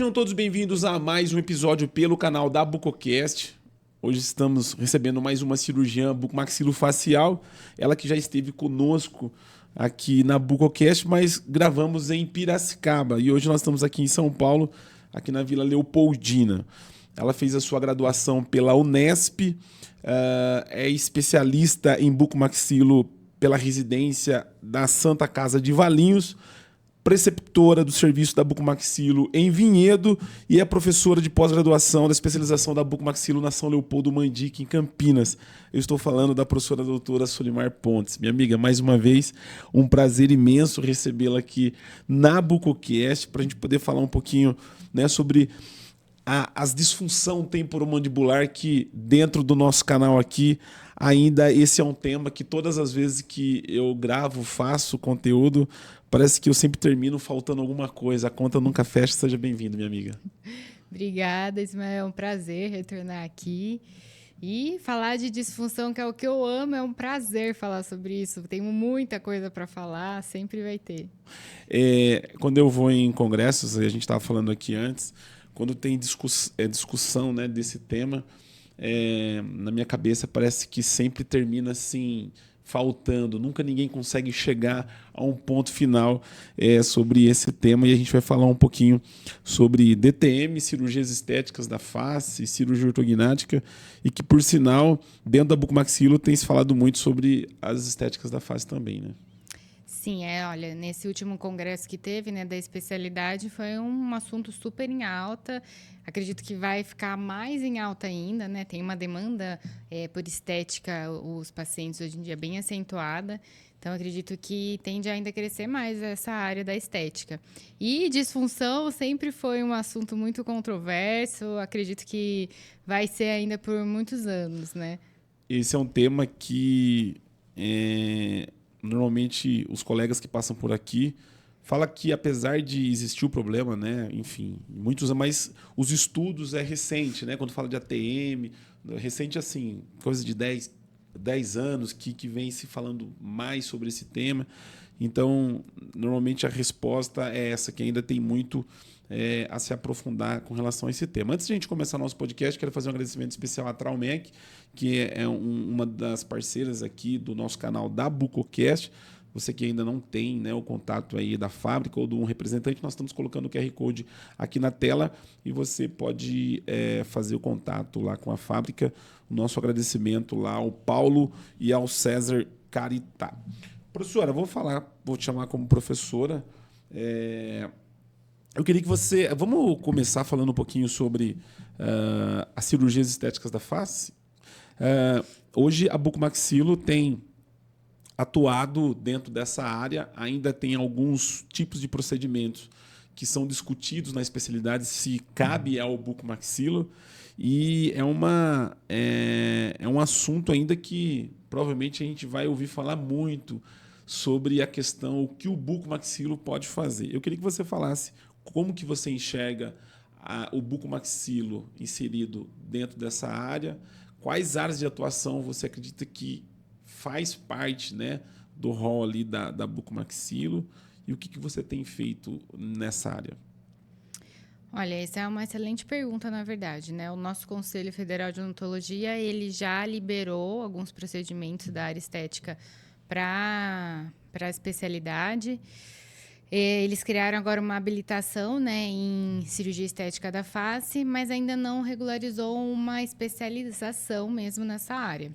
Sejam todos bem-vindos a mais um episódio pelo canal da Bucocast. Hoje estamos recebendo mais uma cirurgiã bucomaxilofacial, ela que já esteve conosco aqui na Bucocast, mas gravamos em Piracicaba e hoje nós estamos aqui em São Paulo, aqui na Vila Leopoldina. Ela fez a sua graduação pela Unesp, é especialista em bucomaxilo pela residência da Santa Casa de Valinhos, preceptora do serviço da Bucomaxilo em Vinhedo e é professora de pós-graduação da especialização da Bucomaxilo na São Leopoldo Mandique, em Campinas. Eu estou falando da professora doutora Solimar Pontes. Minha amiga, mais uma vez, um prazer imenso recebê-la aqui na Bucocast para a gente poder falar um pouquinho, né, sobre as disfunção temporomandibular que dentro do nosso canal aqui ainda esse é um tema que todas as vezes que eu gravo, faço conteúdo, parece que eu sempre termino faltando alguma coisa. A conta nunca fecha. Seja bem-vindo, minha amiga. Obrigada, Ismael. É um prazer retornar aqui. E falar de disfunção, que é o que eu amo, é um prazer falar sobre isso. Tenho muita coisa para falar, sempre vai ter. Quando eu vou em congressos, a gente estava falando aqui antes, quando tem discussão, né, desse tema, na minha cabeça parece que sempre termina assim, faltando. Nunca ninguém consegue chegar a um ponto final sobre esse tema. E a gente vai falar um pouquinho sobre DTM, cirurgias estéticas da face, cirurgia ortognática, e que, por sinal, dentro da bucomaxilo tem se falado muito sobre as estéticas da face também, né? Sim, olha, nesse último congresso que teve, né, da especialidade, foi um assunto super em alta. Acredito que vai ficar mais em alta ainda, né? Tem uma demanda por estética, os pacientes hoje em dia bem acentuada. Então, acredito que tende ainda a crescer mais essa área da estética. E disfunção sempre foi um assunto muito controverso. Acredito que vai ser ainda por muitos anos, né? Esse é um tema que normalmente os colegas que passam por aqui falam que, apesar de existir o problema, né, enfim, muitos, mas os estudos é recente, né, quando fala de ATM, recente assim, coisa de 10 anos que vem se falando mais sobre esse tema. Então, normalmente a resposta é essa, que ainda tem muito a se aprofundar com relação a esse tema. Antes de a gente começar nosso podcast, quero fazer um agradecimento especial à Traumec, que é uma das parceiras aqui do nosso canal da Bucocast. Você que ainda não tem, né, o contato aí da fábrica ou de um representante, nós estamos colocando o QR Code aqui na tela e você pode fazer o contato lá com a fábrica. O nosso agradecimento lá ao Paulo e ao César Caritá. Professora, vou te chamar como professora. Eu queria que você... Vamos começar falando um pouquinho sobre as cirurgias estéticas da face. Hoje a bucomaxilo tem atuado dentro dessa área, ainda tem alguns tipos de procedimentos que são discutidos na especialidade se cabe ao bucomaxilo, e é um assunto ainda que provavelmente a gente vai ouvir falar muito sobre a questão o que o bucomaxilo pode fazer. Eu queria que você falasse como que você enxerga o bucomaxilo inserido dentro dessa área, quais áreas de atuação você acredita que faz parte, né, do rol ali da bucomaxilo e o que você tem feito nessa área? Olha, essa é uma excelente pergunta, na verdade, né? O nosso Conselho Federal de Odontologia, ele já liberou alguns procedimentos da área estética para a especialidade. Eles criaram agora uma habilitação, né, em cirurgia estética da face, mas ainda não regularizou uma especialização mesmo nessa área.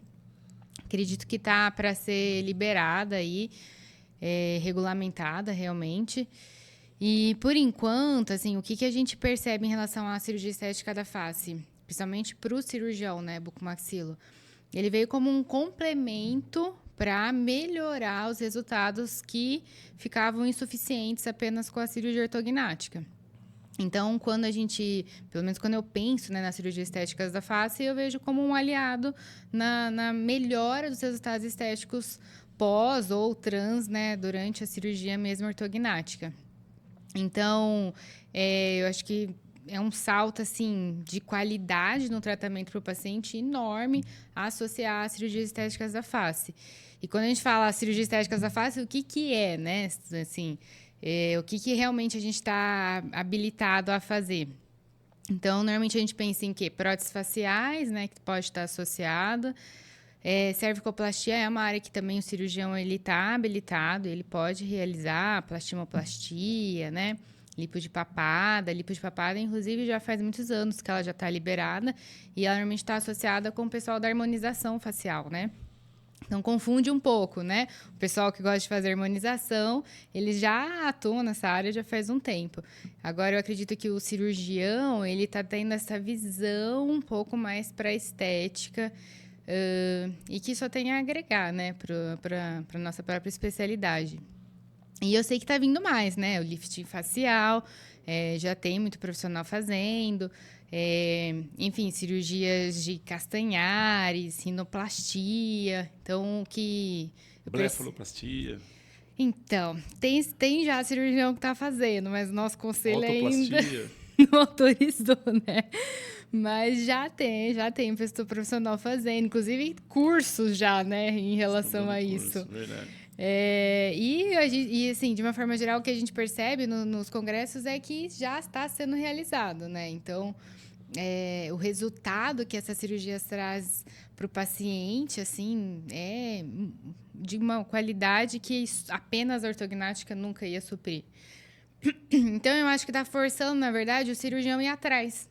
Acredito que está para ser liberada aí, regulamentada realmente. E, por enquanto, assim, o que a gente percebe em relação à cirurgia estética da face, principalmente para o cirurgião, né, bucomaxilo, ele veio como um complemento para melhorar os resultados que ficavam insuficientes apenas com a cirurgia ortognática. Então, quando a gente, pelo menos quando eu penso, né, nas cirurgias estéticas da face, eu vejo como um aliado na melhora dos resultados estéticos pós ou trans, né, durante a cirurgia mesmo ortognática. Então, eu acho que é um salto assim, de qualidade no tratamento para o paciente enorme a associar às cirurgias estéticas da face. E quando a gente fala cirurgias estéticas da face, o que é, né? Assim, o que realmente a gente está habilitado a fazer? Então, normalmente a gente pensa em quê? Próteses faciais, né, que pode estar associado. Cervicoplastia é uma área que também o cirurgião ele está habilitado, ele pode realizar plastimoplastia, né? Lipo de papada, inclusive já faz muitos anos que ela já está liberada e ela normalmente está associada com o pessoal da harmonização facial, né? Então, confunde um pouco, né? O pessoal que gosta de fazer harmonização, eles já atuam nessa área já faz um tempo. Agora, eu acredito que o cirurgião, ele está tendo essa visão um pouco mais para a estética e que só tem a agregar, né? Para a nossa própria especialidade. E eu sei que está vindo mais, né? O lifting facial, já tem muito profissional fazendo. Enfim, cirurgias de castanhares, rinoplastia. Então, o que... Blefaloplastia. Então, tem já cirurgião que está fazendo, mas o nosso conselho ainda não autorizou, né? Mas já tem pessoa profissional fazendo, inclusive cursos já, né, em relação a isso. Verdade. E assim, de uma forma geral, o que a gente percebe nos congressos é que já está sendo realizado, né? Então, o resultado que essas cirurgias traz para o paciente, assim, é de uma qualidade que apenas a ortognática nunca ia suprir. Então, eu acho que está forçando, na verdade, o cirurgião ir atrás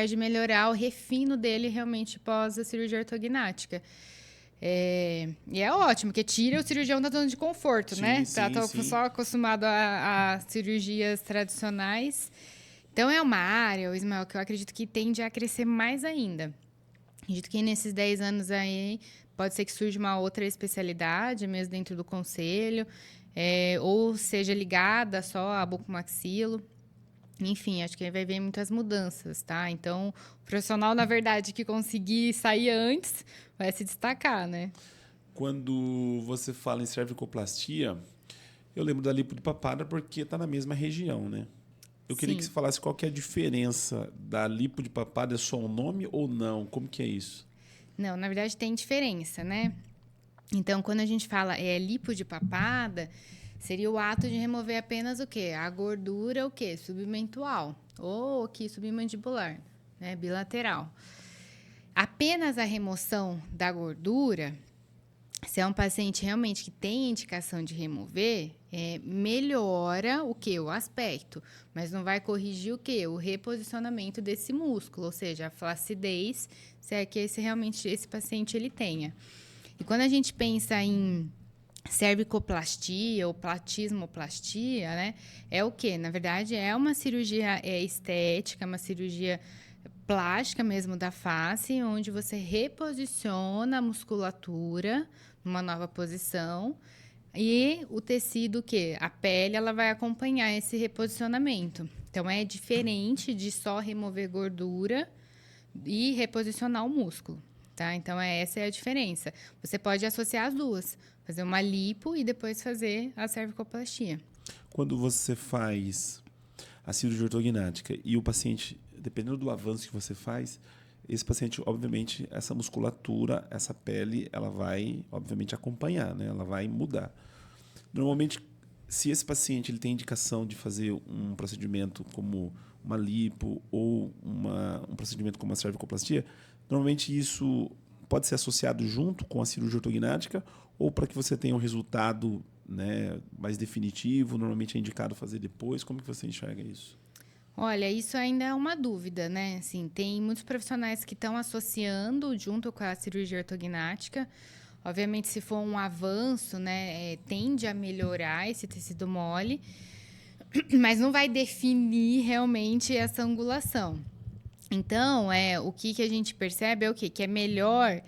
de melhorar o refino dele realmente pós a cirurgia ortognática. E é ótimo, porque tira o cirurgião da zona de conforto, né? Tá só acostumado a cirurgias tradicionais. Então, é uma área, Ismael, que eu acredito que tende a crescer mais ainda. Acredito que nesses 10 anos aí, pode ser que surja uma outra especialidade, mesmo dentro do conselho, ou seja ligada só a bucomaxilo. Enfim, acho que vai haver muitas mudanças, tá? Então, o profissional, na verdade, que conseguir sair antes, vai se destacar, né? Quando você fala em cervicoplastia, eu lembro da lipo de papada porque está na mesma região, né? Eu queria que você falasse qual que é a diferença da lipo de papada, é só o nome ou não? Como que é isso? Não, na verdade tem diferença, né? Então, quando a gente fala lipo de papada, seria o ato de remover apenas o quê? A gordura, o quê? Submentual ou aqui submandibular, né? Bilateral. Apenas a remoção da gordura, se é um paciente realmente que tem indicação de remover, melhora o quê? O aspecto, mas não vai corrigir o quê? O reposicionamento desse músculo, ou seja, a flacidez, se é que esse paciente ele tenha. E quando a gente pensa em cervicoplastia ou platismoplastia, né? É o quê? Na verdade, é uma cirurgia estética, uma cirurgia plástica mesmo da face, onde você reposiciona a musculatura numa nova posição e o tecido, o quê? A pele, ela vai acompanhar esse reposicionamento. Então, é diferente de só remover gordura e reposicionar o músculo. Tá? Então, essa é a diferença. Você pode associar as duas. Fazer uma lipo e depois fazer a cervicoplastia. Quando você faz a cirurgia ortognática e o paciente, dependendo do avanço que você faz, esse paciente, obviamente, essa musculatura, essa pele, ela vai, obviamente, acompanhar, né? Ela vai mudar. Normalmente, se esse paciente ele tem indicação de fazer um procedimento como uma lipo ou um procedimento como a cervicoplastia, normalmente isso pode ser associado junto com a cirurgia ortognática ou para que você tenha um resultado, né, mais definitivo, normalmente é indicado fazer depois. Como que você enxerga isso? Olha, isso ainda é uma dúvida, né? Assim, tem muitos profissionais que estão associando junto com a cirurgia ortognática. Obviamente, se for um avanço, né, tende a melhorar esse tecido mole, mas não vai definir realmente essa angulação. Então, o que a gente percebe é o quê? Que é melhor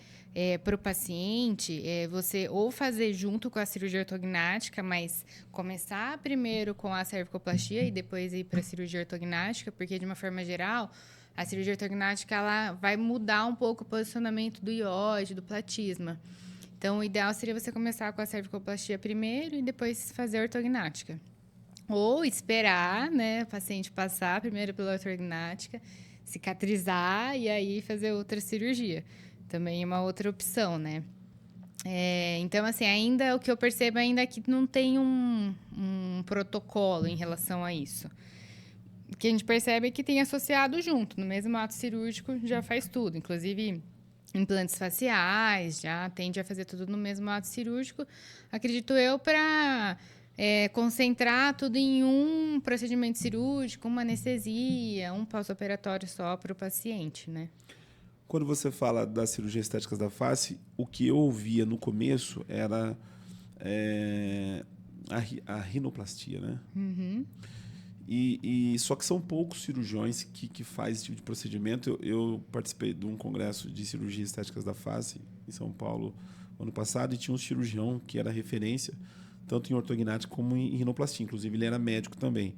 para o paciente você ou fazer junto com a cirurgia ortognática, mas começar primeiro com a cervicoplastia e depois ir para a cirurgia ortognática, porque, de uma forma geral, a cirurgia ortognática ela vai mudar um pouco o posicionamento do ióide, do platisma. Então, o ideal seria você começar com a cervicoplastia primeiro e depois fazer a ortognática. Ou esperar, né, o paciente passar primeiro pela ortognática, cicatrizar e aí fazer outra cirurgia. Também é uma outra opção, né? Então, assim, ainda o que eu percebo ainda é que não tem um protocolo em relação a isso. que a gente percebe é que tem associado junto. No mesmo ato cirúrgico, já faz tudo. Inclusive, implantes faciais, já tende a fazer tudo no mesmo ato cirúrgico. Acredito eu, para concentrar tudo em um procedimento cirúrgico, uma anestesia, um pós-operatório só para o paciente, né? Quando você fala das cirurgias estéticas da face, o que eu ouvia no começo era a rinoplastia, né? Uhum. Só que são poucos cirurgiões que fazem esse tipo de procedimento. Eu participei de um congresso de cirurgias estéticas da face em São Paulo ano passado e tinha um cirurgião que era referência tanto em ortognática como em rinoplastia. Inclusive, ele era médico também.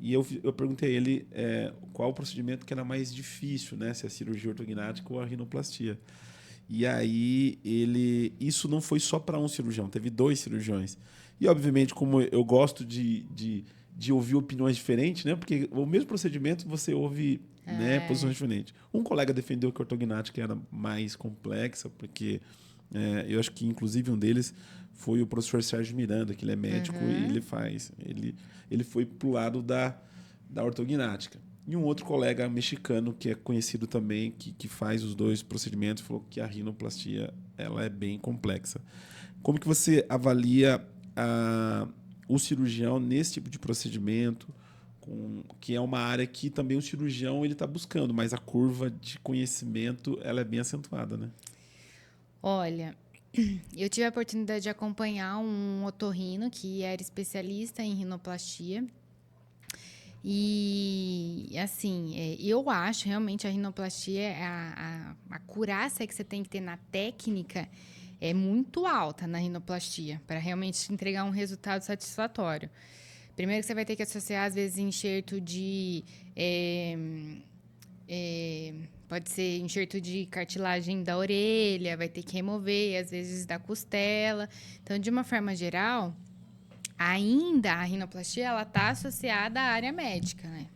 E eu perguntei a ele qual o procedimento que era mais difícil, né? Se a cirurgia ortognática ou a rinoplastia. E aí, isso não foi só para um cirurgião, teve 2 cirurgiões. E, obviamente, como eu gosto de ouvir opiniões diferentes, né? Porque o mesmo procedimento você ouve né, posições diferentes. Um colega defendeu que a ortognática era mais complexa, porque eu acho que, inclusive, um deles foi o professor Sérgio Miranda, que ele é médico e ele foi pro lado da ortognática. E um outro colega mexicano, que é conhecido também, que faz os 2 procedimentos, falou que a rinoplastia ela é bem complexa. Como que você avalia o cirurgião nesse tipo de procedimento, que é uma área que também o cirurgião está buscando, mas a curva de conhecimento ela é bem acentuada, né? Olha, eu tive a oportunidade de acompanhar um otorrino que era especialista em rinoplastia. E, assim, eu acho realmente a rinoplastia, a curácia que você tem que ter na técnica é muito alta na rinoplastia, para realmente entregar um resultado satisfatório. Primeiro que você vai ter que associar, às vezes, enxerto de... pode ser enxerto de cartilagem da orelha, vai ter que remover, às vezes, da costela. Então, de uma forma geral, ainda a rinoplastia ela está associada à área médica, né?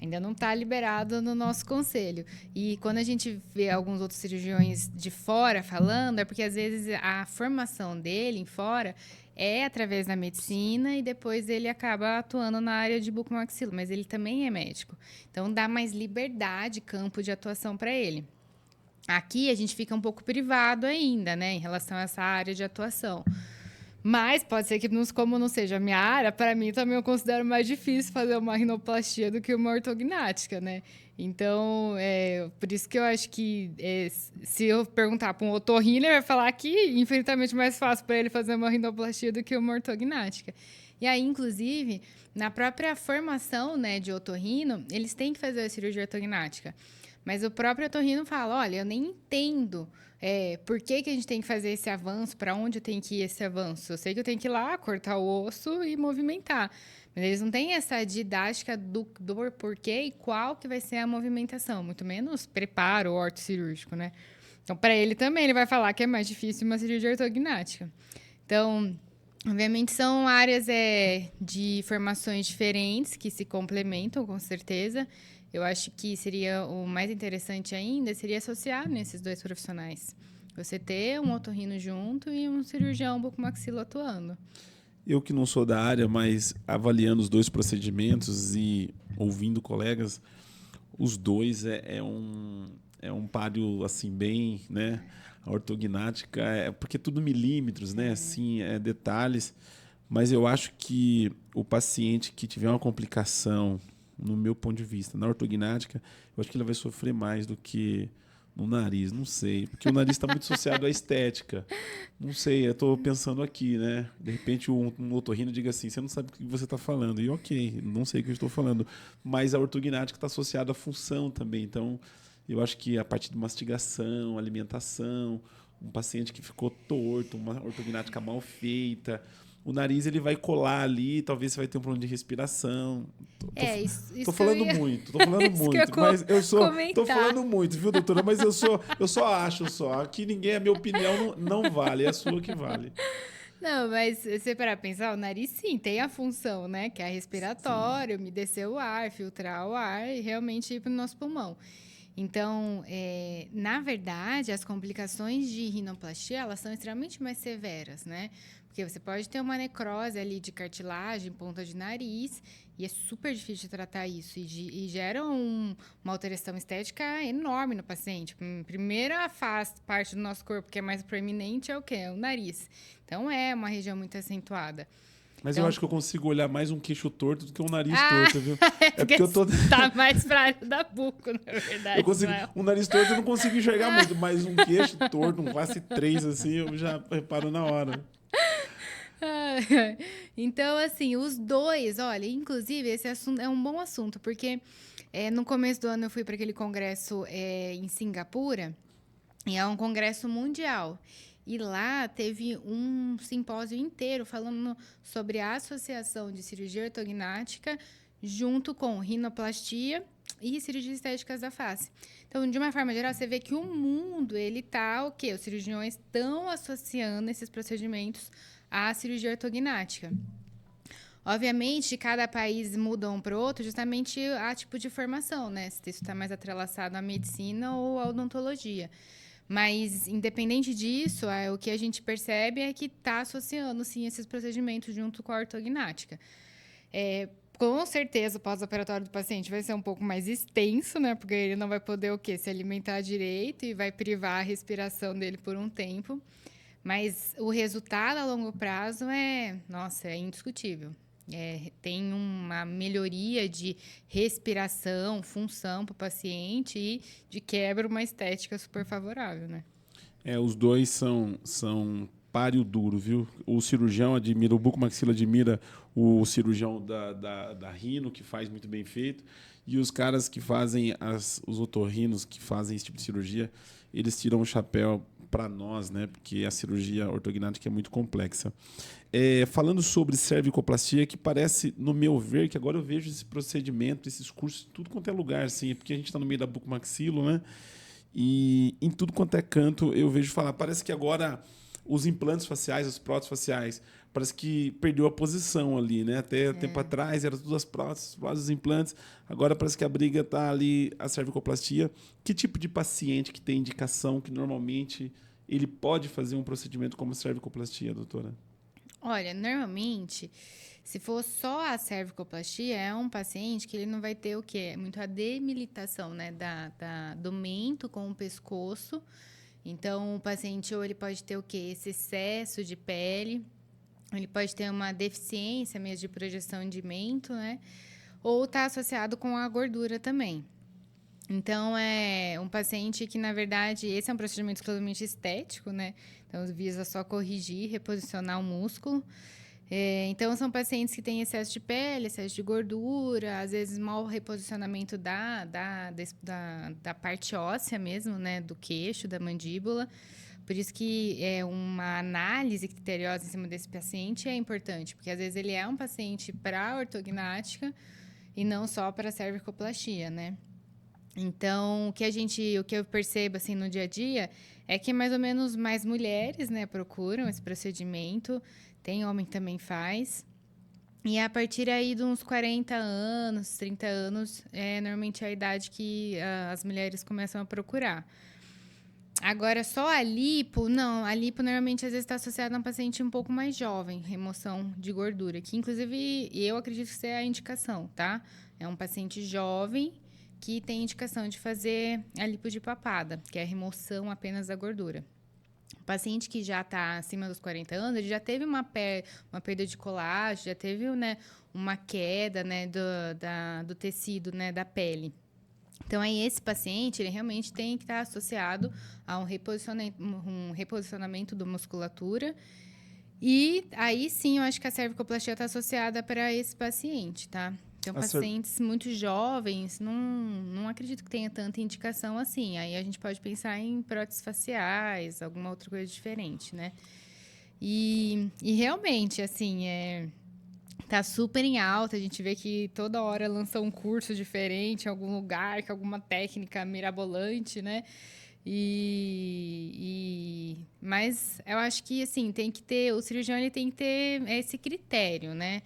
Ainda não está liberado no nosso conselho. E quando a gente vê alguns outros cirurgiões de fora falando, é porque às vezes a formação dele em fora é através da medicina e depois ele acaba atuando na área de bucomaxilo, mas ele também é médico. Então dá mais liberdade, campo de atuação para ele. Aqui a gente fica um pouco privado ainda, né, em relação a essa área de atuação. Mas pode ser que, como não seja a minha área, para mim também eu considero mais difícil fazer uma rinoplastia do que uma ortognática, né? Então, por isso que eu acho que se eu perguntar para um otorrino, ele vai falar que é infinitamente mais fácil para ele fazer uma rinoplastia do que uma ortognática. E aí, inclusive, na própria formação, né, de otorrino, eles têm que fazer a cirurgia ortognática. Mas o próprio otorrino fala, olha, eu nem entendo por que a gente tem que fazer esse avanço, para onde tem que ir esse avanço. Eu sei que eu tenho que ir lá, cortar o osso e movimentar. Mas eles não têm essa didática do porquê e qual que vai ser a movimentação, muito menos preparo ortocirúrgico, né? Então, para ele também, ele vai falar que é mais difícil uma cirurgia ortognática. Então, obviamente, são áreas de formações diferentes que se complementam, com certeza. Eu acho que seria o mais interessante ainda, seria associar nesses 2 profissionais. Você ter um otorrino junto e um cirurgião bucomaxilo atuando. Eu que não sou da área, mas avaliando os 2 procedimentos e ouvindo colegas, os 2 é um páreo assim bem, né? A ortognática porque é tudo milímetros, né? Assim, detalhes. Mas eu acho que o paciente que tiver uma complicação, no meu ponto de vista, na ortognática, eu acho que ele vai sofrer mais do que no nariz, não sei. Porque o nariz está muito associado à estética. Não sei, eu estou pensando aqui, né? De repente um otorrino diga assim, você não sabe o que você está falando. E ok, não sei o que eu estou falando. Mas a ortognática está associada à função também. Então, eu acho que a parte de mastigação, alimentação, um paciente que ficou torto, uma ortognática mal feita... O nariz ele vai colar ali, talvez você vai ter um problema de respiração. Tô falando muito, mas tô falando muito, viu, doutora? Mas eu só acho aqui ninguém, a minha opinião não vale, é a sua que vale. Não, mas se você parar pra pensar, o nariz sim tem a função, né? Que é a respiratória, umedecer o ar, filtrar o ar e realmente ir pro nosso pulmão. Então, na verdade, as complicações de rinoplastia, elas são extremamente mais severas, né? Porque você pode ter uma necrose ali de cartilagem, ponta de nariz, e é super difícil de tratar isso. E gera uma alteração estética enorme no paciente. Primeira parte do nosso corpo que é mais proeminente é o quê? É o nariz. Então, é uma região muito acentuada. Mas Então, eu acho que eu consigo olhar mais um queixo torto do que um nariz ah, torto, viu? é porque eu tô... tá mais pra área da buco, na verdade. Eu consigo... Ismael. Um nariz torto eu não consigo enxergar muito, mas um queixo torto, um classe 3, assim, eu já reparo na hora. Então, assim, os dois, olha, inclusive, esse assunto é um bom assunto, porque no começo do ano eu fui para aquele congresso em Singapura, e é um congresso mundial. E lá teve um simpósio inteiro falando sobre a associação de cirurgia ortognática junto com rinoplastia e cirurgias estéticas da face. Então, de uma forma geral, você vê que o mundo, ele tá, o quê? Os cirurgiões estão associando esses procedimentos à cirurgia ortognática. Obviamente, cada país muda um para o outro justamente a tipo de formação, né? Se isso está mais atrelaçado à medicina ou à odontologia. Mas, independente disso, o que a gente percebe é que está associando, sim, esses procedimentos junto com a ortognática. Com certeza, o pós-operatório do paciente vai ser um pouco mais extenso, né? Porque ele não vai poder, o quê? Se alimentar direito e vai privar a respiração dele por um tempo. Mas o resultado a longo prazo é indiscutível. Tem uma melhoria de respiração, função para o paciente e, de quebra, uma estética super favorável, né? Os dois são páreo duro, viu? O cirurgião admira, o bucomaxila admira o cirurgião da rino, que faz muito bem feito, e os caras que fazem, os otorrinos, que fazem esse tipo de cirurgia, eles tiram o chapéu para nós, né? Porque a cirurgia ortognática é muito complexa. Falando sobre cervicoplastia, que parece, no meu ver, que agora eu vejo esse procedimento, esses cursos, tudo quanto é lugar, assim, porque a gente está no meio da bucomaxilo, né? E em tudo quanto é canto eu vejo falar. Parece que agora os implantes faciais, as próteses faciais, parece que perdeu a posição ali, né? Até tempo atrás era tudo as próteses, os implantes. Agora parece que a briga está ali, a cervicoplastia. Que tipo de paciente que tem indicação que normalmente ele pode fazer um procedimento como cervicoplastia, doutora? Olha, normalmente, se for só a cervicoplastia, é um paciente que ele não vai ter o quê? Muito a demilitação, né? Do mento com o pescoço. Então, o paciente ou ele pode ter o quê? Esse excesso de pele, ele pode ter uma deficiência mesmo de projeção de mento, né? Ou está associado com a gordura também. Então, é um paciente que, na verdade, esse é um procedimento exclusivamente estético, né? Então, visa só corrigir, reposicionar o músculo. Então, são pacientes que têm excesso de pele, excesso de gordura, às vezes mau reposicionamento da parte óssea mesmo, né? Do queixo, da mandíbula. Por isso que uma análise criteriosa em cima desse paciente é importante, porque às vezes ele é um paciente para ortognática e não só para cervicoplastia, né? Então, o que eu percebo assim no dia a dia é que mais ou menos mais mulheres, né, procuram esse procedimento. Tem homem que também faz. E a partir aí de uns 40 anos, 30 anos, é normalmente a idade que as mulheres começam a procurar. Agora, só a lipo, não. A lipo normalmente às vezes está associada a um paciente um pouco mais jovem, remoção de gordura, que inclusive eu acredito que seja a indicação, tá? É um paciente jovem que tem indicação de fazer a lipo de papada, que é a remoção apenas da gordura. O paciente que já está acima dos 40 anos, ele já teve uma perda de colágeno, já teve, né, uma queda, né, do tecido, né, da pele. Então, aí esse paciente, ele realmente tem que estar associado a um reposicionamento da musculatura. E aí, sim, eu acho que a cervicoplastia está associada para esse paciente, tá? Então, pacientes muito jovens, não acredito que tenha tanta indicação assim. Aí a gente pode pensar em próteses faciais, alguma outra coisa diferente, né? E realmente, assim, tá super em alta. A gente vê que toda hora lança um curso diferente em algum lugar, com alguma técnica mirabolante, né? Mas eu acho que, assim, o cirurgião ele tem que ter esse critério, né?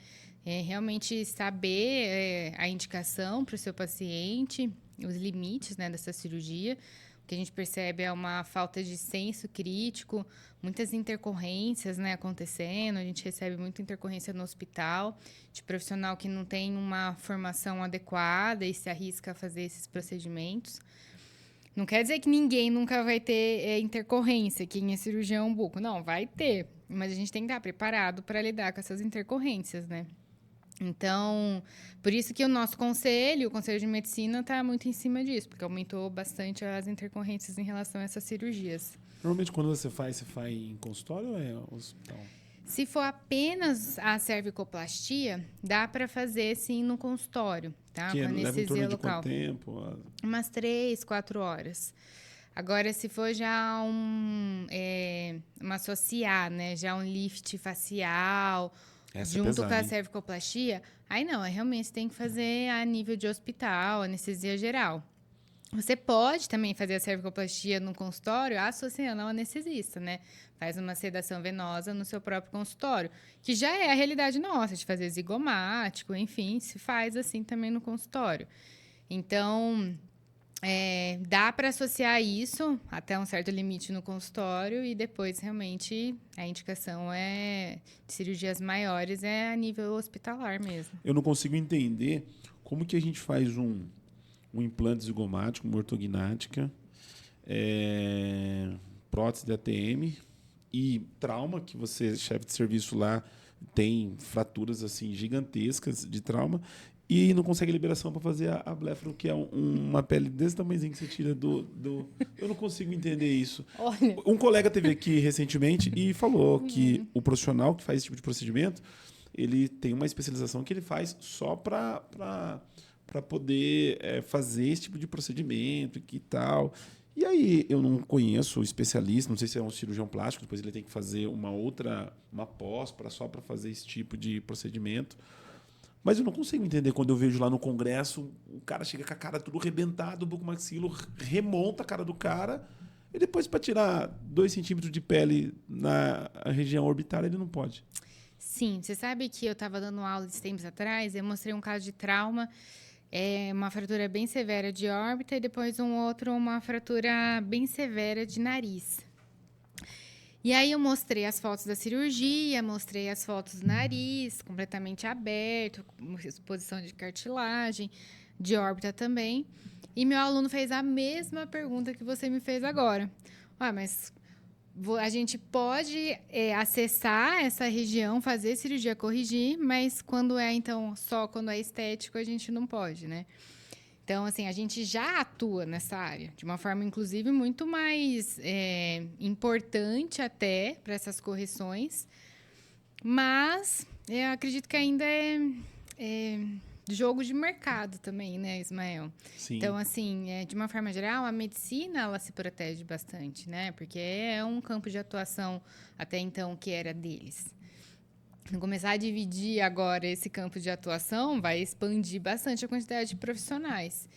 Realmente saber a indicação para o seu paciente os limites, né, dessa cirurgia. O que a gente percebe é uma falta de senso crítico, muitas intercorrências, né, acontecendo. A gente recebe muita intercorrência no hospital, de profissional que não tem uma formação adequada e se arrisca a fazer esses procedimentos. Não quer dizer que ninguém nunca vai ter intercorrência, quem é cirurgião buco. Não, vai ter. Mas a gente tem que estar preparado para lidar com essas intercorrências, né? Então, por isso que o nosso conselho, o Conselho de Medicina, está muito em cima disso, porque aumentou bastante as intercorrências em relação a essas cirurgias. Normalmente, quando você faz em consultório ou é hospital? Se for apenas a cervicoplastia, dá para fazer, sim, no consultório, tá? Que com leva em torno anestesia de local. quanto tempo? Umas 3, 4 horas. Agora, se for já uma associar, né? Já um lift facial, Essa junto é pesada, com a hein? cervicoplastia, aí não, aí realmente tem que fazer a nível de hospital, anestesia geral. Você pode também fazer a cervicoplastia no consultório associando ao anestesista, né? Faz uma sedação venosa no seu próprio consultório, que já é a realidade nossa, de fazer zigomático, enfim, se faz assim também no consultório. Então, dá para associar isso até um certo limite no consultório e depois, realmente, a indicação de cirurgias maiores é a nível hospitalar mesmo. Eu não consigo entender como que a gente faz um implante zigomático, uma ortognática, prótese de ATM e trauma, que você, chefe de serviço lá, tem fraturas assim gigantescas de trauma e não consegue liberação para fazer a blefaro, que é uma pele desse tamanhozinho que você tira do... Eu não consigo entender isso. Olha. Um colega teve aqui recentemente e falou que o profissional que faz esse tipo de procedimento, ele tem uma especialização que ele faz só para poder fazer esse tipo de procedimento e tal. E aí eu não conheço o especialista, não sei se é um cirurgião plástico, depois ele tem que fazer uma pós só para fazer esse tipo de procedimento. Mas eu não consigo entender quando eu vejo lá no congresso, o cara chega com a cara tudo arrebentada, o bucomaxilo remonta a cara do cara, e depois para tirar 2 centímetros de pele na região orbital ele não pode. Sim, você sabe que eu estava dando aula esses tempos atrás, eu mostrei um caso de trauma, uma fratura bem severa de órbita e depois uma fratura bem severa de nariz. E aí eu mostrei as fotos da cirurgia, mostrei as fotos do nariz, completamente aberto, com exposição de cartilagem, de órbita também. E meu aluno fez a mesma pergunta que você me fez agora. Mas a gente pode acessar essa região, fazer cirurgia, corrigir, mas só quando é estético, a gente não pode, né? Então, assim, a gente já atua nessa área, de uma forma, inclusive, muito mais importante até para essas correções. Mas eu acredito que ainda é jogo de mercado também, né, Ismael? Sim. Então, assim, de uma forma geral, a medicina, ela se protege bastante, né? Porque é um campo de atuação, até então, que era deles. Começar a dividir agora esse campo de atuação vai expandir bastante a quantidade de profissionais.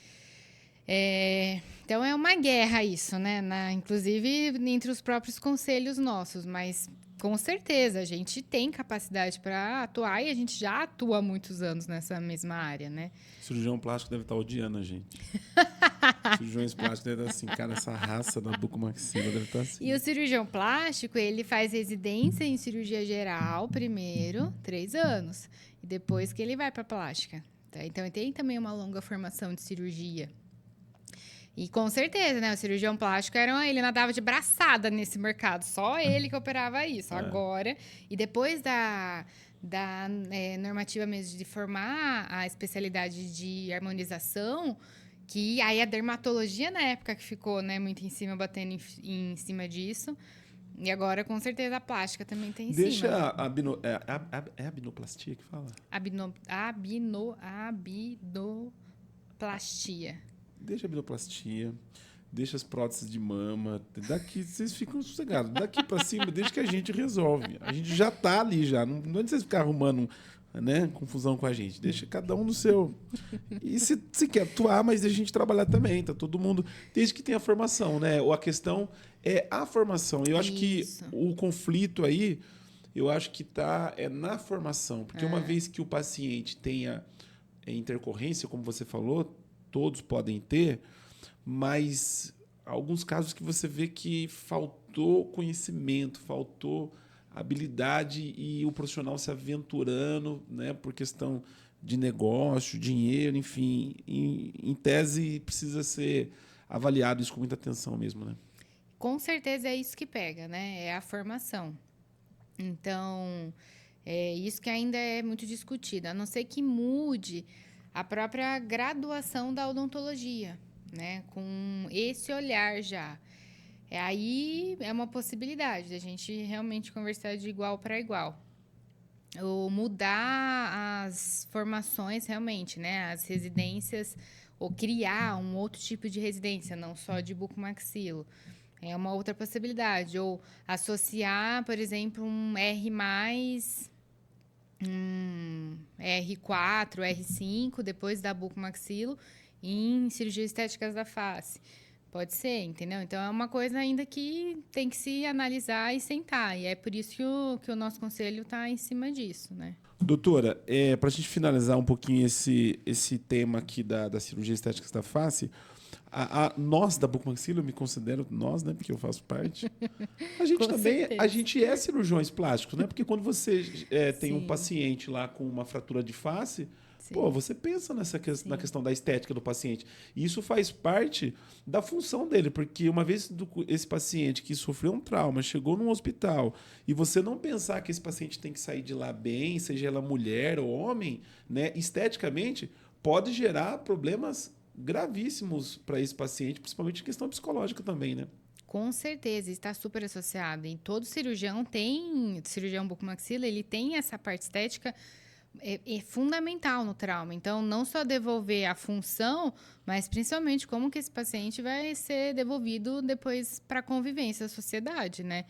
Então, é uma guerra isso, né? Inclusive, entre os próprios conselhos nossos, mas com certeza a gente tem capacidade para atuar e a gente já atua há muitos anos nessa mesma área, né? O cirurgião plástico deve estar odiando a gente. Cirurgiões plásticos devem estar assim, cara, essa raça da bucomaxila deve estar assim. E o cirurgião plástico, ele faz residência em cirurgia geral primeiro, 3 anos, e depois que ele vai para plástica. Tá? Então, ele tem também uma longa formação de cirurgia. E com certeza, né? O cirurgião plástico ele nadava de braçada nesse mercado. Só ele que operava isso. Agora, e depois da normativa mesmo de formar a especialidade de harmonização, que aí a dermatologia na época que ficou, né, muito em cima, batendo em cima disso. E agora, com certeza, a plástica também tem em cima. Deixa é a abinoplastia que fala? Abinoplastia. Deixa a abinoplastia, deixa as próteses de mama. Daqui vocês ficam sossegados. Daqui para cima, deixa que a gente resolve. A gente já tá ali já. Não adianta vocês ficar arrumando, né, confusão com a gente. Deixa cada um no seu. E se quer atuar, mas deixa a gente trabalhar também. Tá todo mundo. Desde que tenha formação, né? Ou a questão é a formação. Eu acho que o conflito aí, eu acho que tá na formação. Porque uma vez que o paciente tenha intercorrência, como você falou, todos podem ter, mas alguns casos que você vê que faltou conhecimento, faltou habilidade e o profissional se aventurando, né, por questão de negócio, dinheiro, enfim, em tese precisa ser avaliado isso com muita atenção mesmo, né? Com certeza é isso que pega, né? É a formação. Então, é isso que ainda é muito discutido, a não ser que mude a própria graduação da odontologia, né? Com esse olhar já. Aí é uma possibilidade da gente realmente conversar de igual para igual. Ou mudar as formações realmente, né? As residências, ou criar um outro tipo de residência, não só de bucomaxilo. É uma outra possibilidade. Ou associar, por exemplo, um R+, um R4, R5, depois da bucomaxilo, em cirurgias estéticas da face. Pode ser, entendeu? Então, é uma coisa ainda que tem que se analisar e sentar. E é por isso que o nosso conselho está em cima disso, né? Doutora, para a gente finalizar um pouquinho esse tema aqui da cirurgia estética da face, nós da Bucomaxilo, eu me considero nós, né, porque eu faço parte, a gente Com também, certeza. a gente é cirurgiões plásticos, né? Porque quando você tem um Sim. paciente lá com uma fratura de face, Sim. pô, você pensa na Sim. questão da estética do paciente. E isso faz parte da função dele, porque uma vez esse paciente que sofreu um trauma, chegou num hospital, e você não pensar que esse paciente tem que sair de lá bem, seja ela mulher ou homem, né, esteticamente, pode gerar problemas gravíssimos para esse paciente, principalmente em questão psicológica também, né? Com certeza, está super associado. E todo cirurgião bucomaxila, ele tem essa parte estética é fundamental no trauma. Então, não só devolver a função, mas principalmente como que esse paciente vai ser devolvido depois para a convivência da sociedade, né?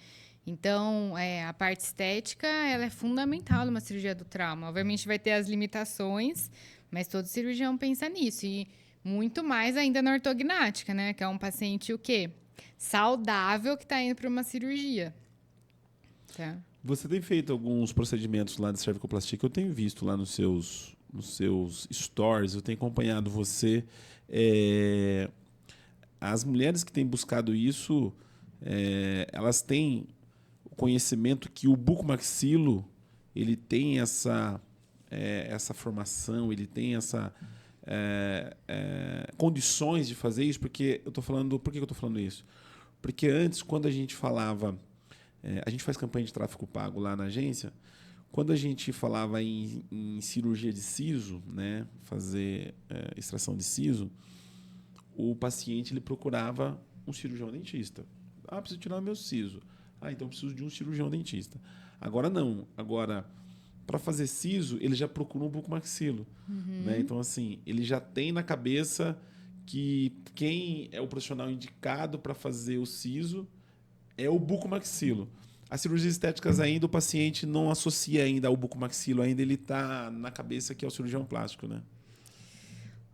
Então, a parte estética, ela é fundamental numa cirurgia do trauma. Obviamente vai ter as limitações, mas todo cirurgião pensa nisso. E muito mais ainda na ortognática, né? Que é um paciente o quê? Saudável que está indo para uma cirurgia. Tá? Você tem feito alguns procedimentos lá de cervicoplastia que eu tenho visto lá nos seus stories, eu tenho acompanhado você. As mulheres que têm buscado isso, elas têm o conhecimento que o bucomaxilo ele tem essa formação, ele tem essa condições de fazer isso, porque eu tô falando, por que eu estou falando isso? Porque antes, quando a gente falava, a gente faz campanha de tráfego pago lá na agência, quando a gente falava em cirurgia de siso, né, fazer extração de siso, o paciente ele procurava um cirurgião dentista. Ah, preciso tirar meu siso. Ah, então preciso de um cirurgião dentista. Agora não. Agora, para fazer siso, ele já procura um bucomaxilo. Né? Então, assim, ele já tem na cabeça que quem é o profissional indicado para fazer o siso é o bucomaxilo. As cirurgias estéticas ainda, o paciente não associa ainda ao bucomaxilo, ainda ele está na cabeça que é o cirurgião plástico, né?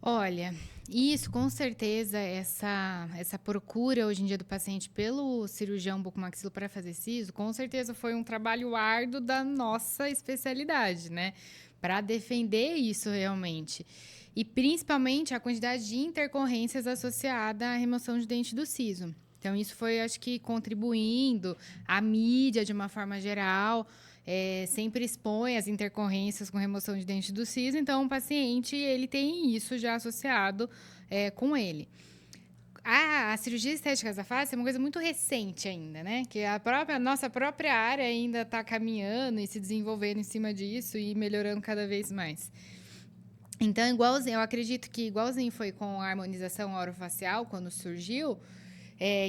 Olha, isso com certeza, essa procura hoje em dia do paciente pelo cirurgião bucomaxilo para fazer siso, com certeza foi um trabalho árduo da nossa especialidade, né? Para defender isso realmente. E principalmente a quantidade de intercorrências associada à remoção de dente do siso. Então, isso foi, acho que, contribuindo, a mídia, de uma forma geral, sempre expõe as intercorrências com remoção de dente do siso. Então, o paciente ele tem isso já associado com ele. A cirurgia estética da face é uma coisa muito recente ainda, né? Que a nossa própria área ainda está caminhando e se desenvolvendo em cima disso e melhorando cada vez mais. Então, igualzinho, eu acredito que igualzinho foi com a harmonização orofacial, quando surgiu,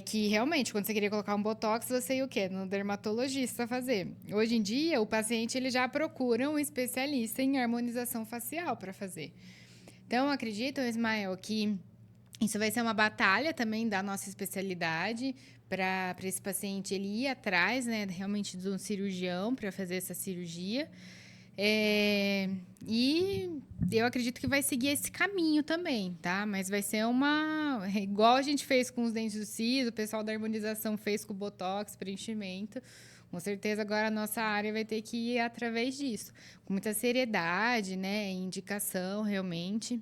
que realmente, quando você queria colocar um botox, você ia o quê? No dermatologista fazer. Hoje em dia, o paciente ele já procura um especialista em harmonização facial para fazer. Então, eu acredito, Ismael, que isso vai ser uma batalha também da nossa especialidade para esse paciente ele ir atrás, né, realmente de um cirurgião para fazer essa cirurgia. E eu acredito que vai seguir esse caminho também, tá? Mas vai ser igual a gente fez com os dentes do siso, o pessoal da harmonização fez com o botox, preenchimento. Com certeza agora a nossa área vai ter que ir através disso. Com muita seriedade, né? Indicação, realmente.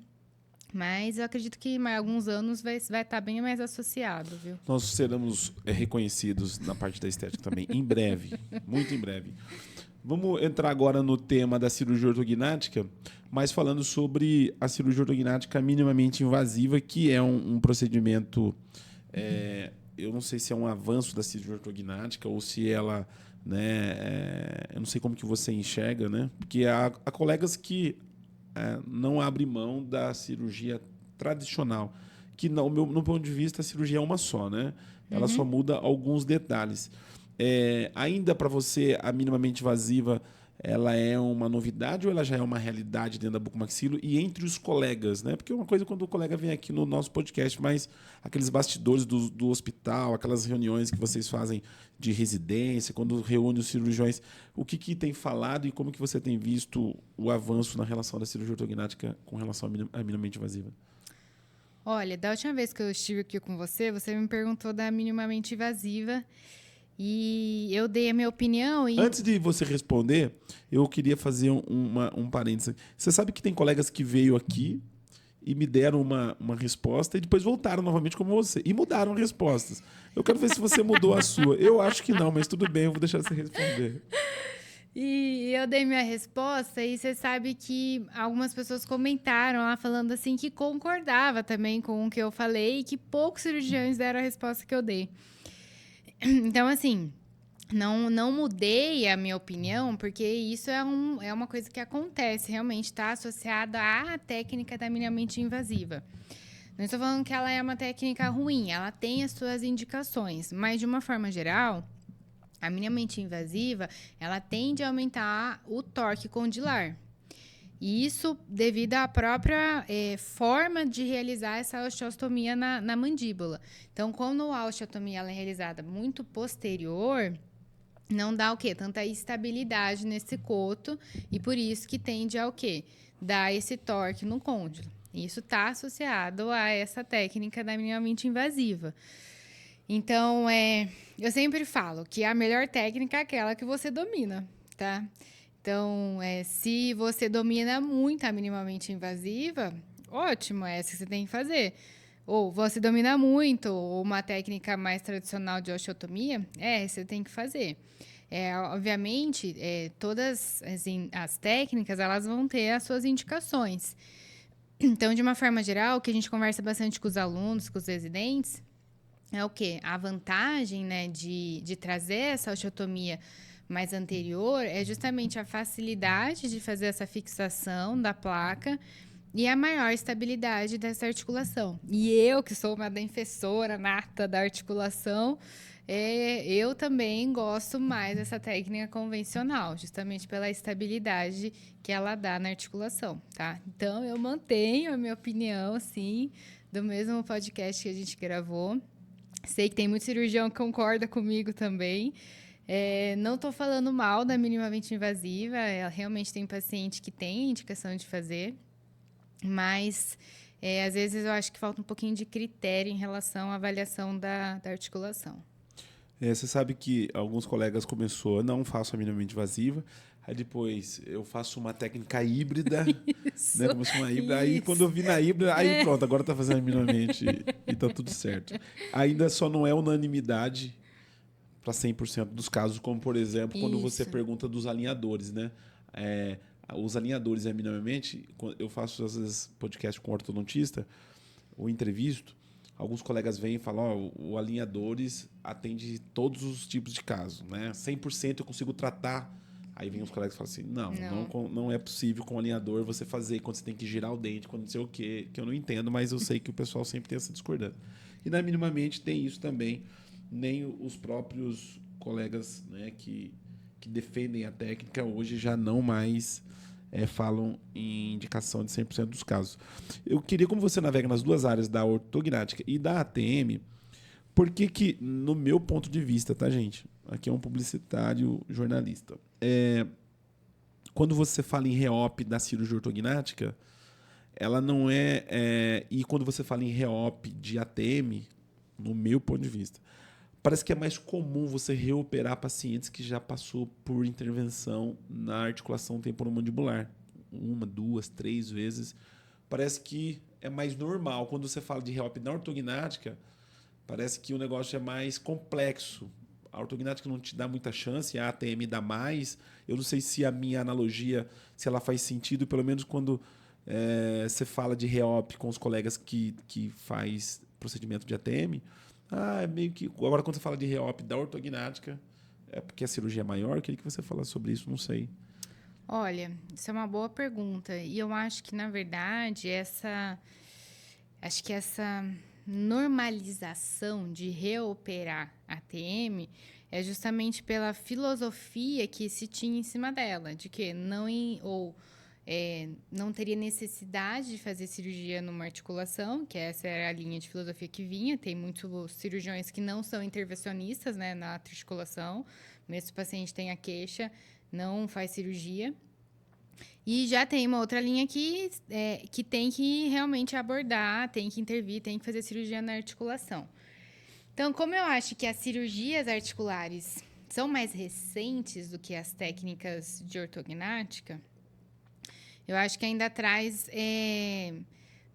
Mas eu acredito que em alguns anos vai estar bem mais associado, viu? Nós seremos reconhecidos na parte da estética também, em breve, muito em breve. Vamos entrar agora no tema da cirurgia ortognática, mas falando sobre a cirurgia ortognática minimamente invasiva, que é um procedimento, eu não sei se é um avanço da cirurgia ortognática ou se ela, né, eu não sei como que você enxerga, né? Porque há colegas que não abrem mão da cirurgia tradicional, que no ponto de vista a cirurgia é uma só, né? Ela só muda alguns detalhes. Ainda para você, a minimamente invasiva, ela é uma novidade ou ela já é uma realidade dentro da bucomaxilo e entre os colegas, né? Porque uma coisa é quando o colega vem aqui no nosso podcast, mas aqueles bastidores do hospital, aquelas reuniões que vocês fazem de residência, quando reúne os cirurgiões, o que tem falado e como que você tem visto o avanço na relação da cirurgia ortognática com relação à minimamente invasiva? Olha, da última vez que eu estive aqui com você me perguntou da minimamente invasiva e eu dei a minha opinião. Antes de você responder, eu queria fazer um parênteses. Você sabe que tem colegas que veio aqui e me deram uma resposta e depois voltaram novamente como você. E mudaram respostas. Eu quero ver se você mudou a sua. Eu acho que não, mas tudo bem, eu vou deixar você responder. E eu dei minha resposta e você sabe que algumas pessoas comentaram lá falando assim que concordava também com o que eu falei e que poucos cirurgiões deram a resposta que eu dei. Então, assim, não mudei a minha opinião, porque isso é uma coisa que acontece, realmente está associada à técnica da minimamente invasiva. Não estou falando que ela é uma técnica ruim, ela tem as suas indicações, mas de uma forma geral, a minimamente invasiva, ela tende a aumentar o torque condilar. E isso devido à própria forma de realizar essa osteostomia na mandíbula. Então, quando a osteostomia ela é realizada muito posterior, não dá o quê? Tanta estabilidade nesse coto e por isso que tende ao quê? Dar esse torque no côndilo. Isso está associado a essa técnica da minimamente invasiva. Então, eu sempre falo que a melhor técnica é aquela que você domina, tá? Então, se você domina muito a minimamente invasiva, ótimo, é essa que você tem que fazer. Ou você domina muito uma técnica mais tradicional de osteotomia, você tem que fazer. Obviamente, todas as técnicas, elas vão ter as suas indicações. Então, de uma forma geral, o que a gente conversa bastante com os alunos, com os residentes, é o quê? A vantagem, né, de trazer essa osteotomia mais anterior é justamente a facilidade de fazer essa fixação da placa e a maior estabilidade dessa articulação. E eu, que sou uma defensora nata da articulação, eu também gosto mais dessa técnica convencional, justamente pela estabilidade que ela dá na articulação, tá? Então, eu mantenho a minha opinião, sim, do mesmo podcast que a gente gravou. Sei que tem muito cirurgião que concorda comigo também. Não estou falando mal da minimamente invasiva, realmente tem paciente que tem indicação de fazer, mas às vezes eu acho que falta um pouquinho de critério em relação à avaliação da articulação. Você sabe que alguns colegas começou, não faço a minimamente invasiva, aí depois eu faço uma técnica híbrida, Isso, né? Começou uma híbrida, aí isso. quando eu vi na híbrida, aí pronto, agora tá fazendo minimamente e tá tudo certo. Ainda só não é unanimidade para 100% dos casos, como por exemplo, quando você pergunta dos alinhadores, né? Os alinhadores, minimamente, eu faço às vezes podcast com ortodontista, ou entrevisto, alguns colegas vêm e falam, o alinhadores atende todos os tipos de casos, né? 100% eu consigo tratar. Aí vem os colegas e falam assim, não é possível com alinhador você fazer quando você tem que girar o dente, quando não sei o quê, que eu não entendo, mas eu sei que o pessoal sempre tem essa discordância. E na minimamente tem isso também, nem os próprios colegas, né, que defendem a técnica hoje já não mais falam em indicação de 100% dos casos. Eu queria, como você navega nas duas áreas da ortognática e da ATM, por que, no meu ponto de vista, tá, gente? Aqui é um publicitário jornalista. Quando você fala em reop da cirurgia ortognática, ela não e quando você fala em reop de ATM, no meu ponto de vista, parece que é mais comum você reoperar pacientes que já passou por intervenção na articulação temporomandibular. 1, 2, 3 vezes. Parece que é mais normal. Quando você fala de reop na ortognática, parece que o negócio é mais complexo. A ortognática não te dá muita chance, a ATM dá mais. Eu não sei se a minha analogia, se ela faz sentido, pelo menos quando você fala de reop com os colegas que faz procedimento de ATM. É meio que... Agora, quando você fala de reop da ortognática, é porque a cirurgia é maior? Eu queria que você falasse sobre isso, não sei. Olha, isso é uma boa pergunta. E eu acho que, na verdade, essa normalização de reoperar a ATM é justamente pela filosofia que se tinha em cima dela, de que não teria necessidade de fazer cirurgia numa articulação, que essa era a linha de filosofia que vinha. Tem muitos cirurgiões que não são intervencionistas, né, na articulação, mesmo se o paciente tem a queixa, não faz cirurgia. E já tem uma outra linha que tem que realmente abordar, tem que intervir, tem que fazer cirurgia na articulação. Então, como eu acho que as cirurgias articulares são mais recentes do que as técnicas de ortognática, eu acho que ainda traz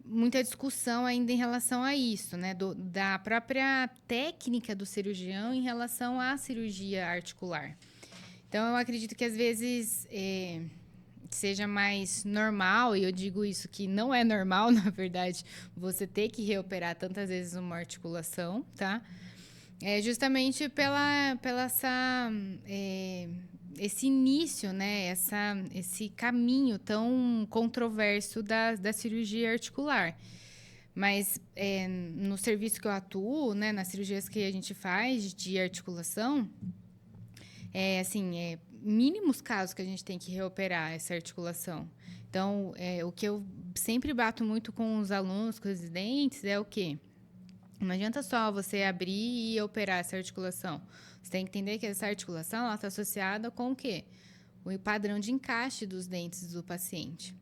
muita discussão ainda em relação a isso, né? Da própria técnica do cirurgião em relação à cirurgia articular. Então, eu acredito que às vezes seja mais normal, e eu digo isso que não é normal, na verdade, você ter que reoperar tantas vezes uma articulação, tá? Justamente pela esse início, né? Esse caminho tão controverso da cirurgia articular. Mas no serviço que eu atuo, né, nas cirurgias que a gente faz de articulação, mínimos casos que a gente tem que reoperar essa articulação. Então, o que eu sempre bato muito com os alunos, com os residentes, é o quê? Não adianta só você abrir e operar essa articulação. Você tem que entender que essa articulação está associada com o quê? O padrão de encaixe dos dentes do paciente.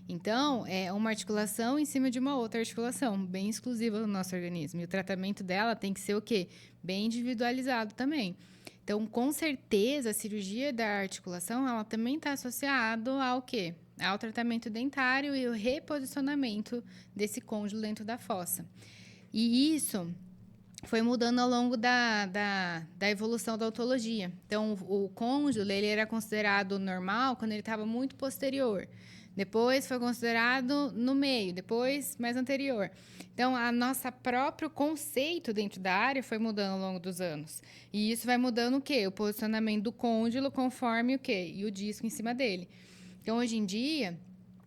Então, é uma articulação em cima de uma outra articulação, bem exclusiva do nosso organismo. E o tratamento dela tem que ser o quê? Bem individualizado também. Então, com certeza, a cirurgia da articulação, ela também está associada ao quê? Ao tratamento dentário e o reposicionamento desse côndilo dentro da fossa. E isso foi mudando ao longo da evolução da odontologia. Então, o côndilo, ele era considerado normal quando ele estava muito posterior. Depois foi considerado no meio, depois mais anterior. Então, a nossa próprio conceito dentro da área foi mudando ao longo dos anos. E isso vai mudando o quê? O posicionamento do côndilo conforme o quê? E o disco em cima dele. Então, hoje em dia,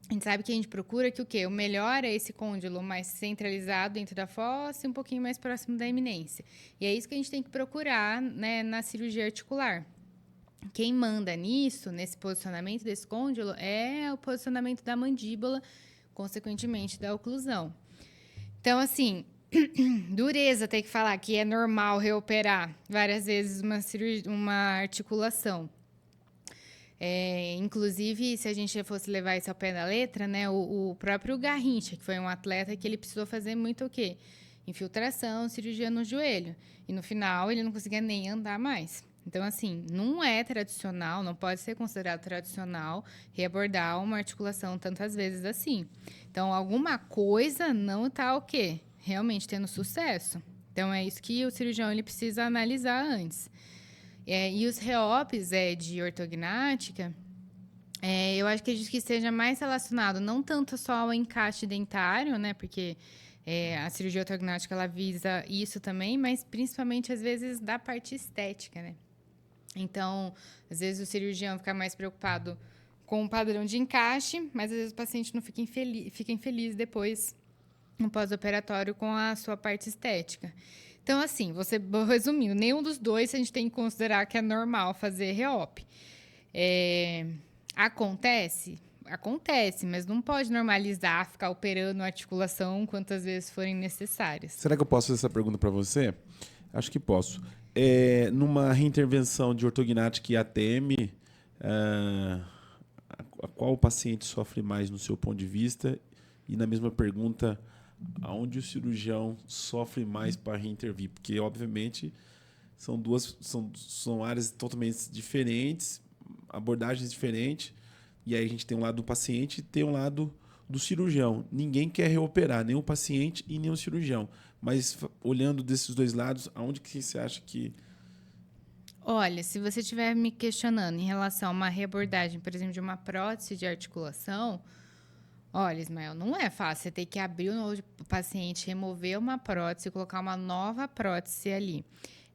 a gente sabe que a gente procura que o quê? O melhor é esse côndilo mais centralizado dentro da fossa e um pouquinho mais próximo da eminência. E é isso que a gente tem que procurar, né, na cirurgia articular. Quem manda nisso, nesse posicionamento desse côndilo, é o posicionamento da mandíbula, consequentemente da oclusão. Então, assim, dureza ter que falar que é normal reoperar várias vezes uma articulação. Inclusive, se a gente fosse levar isso ao pé da letra, né, o próprio Garrincha, que foi um atleta que ele precisou fazer muito o quê? Infiltração, cirurgia no joelho. E no final, ele não conseguia nem andar mais. Então, assim, não é tradicional, não pode ser considerado tradicional reabordar uma articulação tantas vezes assim. Então, alguma coisa não está o quê? Realmente tendo sucesso. Então, é isso que o cirurgião ele precisa analisar antes. E os reops de ortognática, eu acho que seja mais relacionado não tanto só ao encaixe dentário, né? Porque a cirurgia ortognática ela visa isso também, mas principalmente às vezes da parte estética, né? Então, às vezes o cirurgião fica mais preocupado com o padrão de encaixe, mas às vezes o paciente não fica infeliz depois no pós-operatório com a sua parte estética. Então, assim, resumindo, nenhum dos dois a gente tem que considerar que é normal fazer reop. Acontece, mas não pode normalizar, ficar operando a articulação quantas vezes forem necessárias. Será que eu posso fazer essa pergunta para você? Acho que posso. Numa reintervenção de ortognática e ATM, qual paciente sofre mais no seu ponto de vista? E na mesma pergunta, aonde o cirurgião sofre mais para reintervir? Porque, obviamente, são áreas totalmente diferentes, abordagens diferentes. E aí a gente tem um lado do paciente e tem um lado do cirurgião. Ninguém quer reoperar, nem o paciente e nem o cirurgião. Mas, olhando desses dois lados, aonde que você acha que... Olha, se você estiver me questionando em relação a uma reabordagem, por exemplo, de uma prótese de articulação, olha, Ismael, não é fácil. Você tem que abrir o paciente, remover uma prótese e colocar uma nova prótese ali.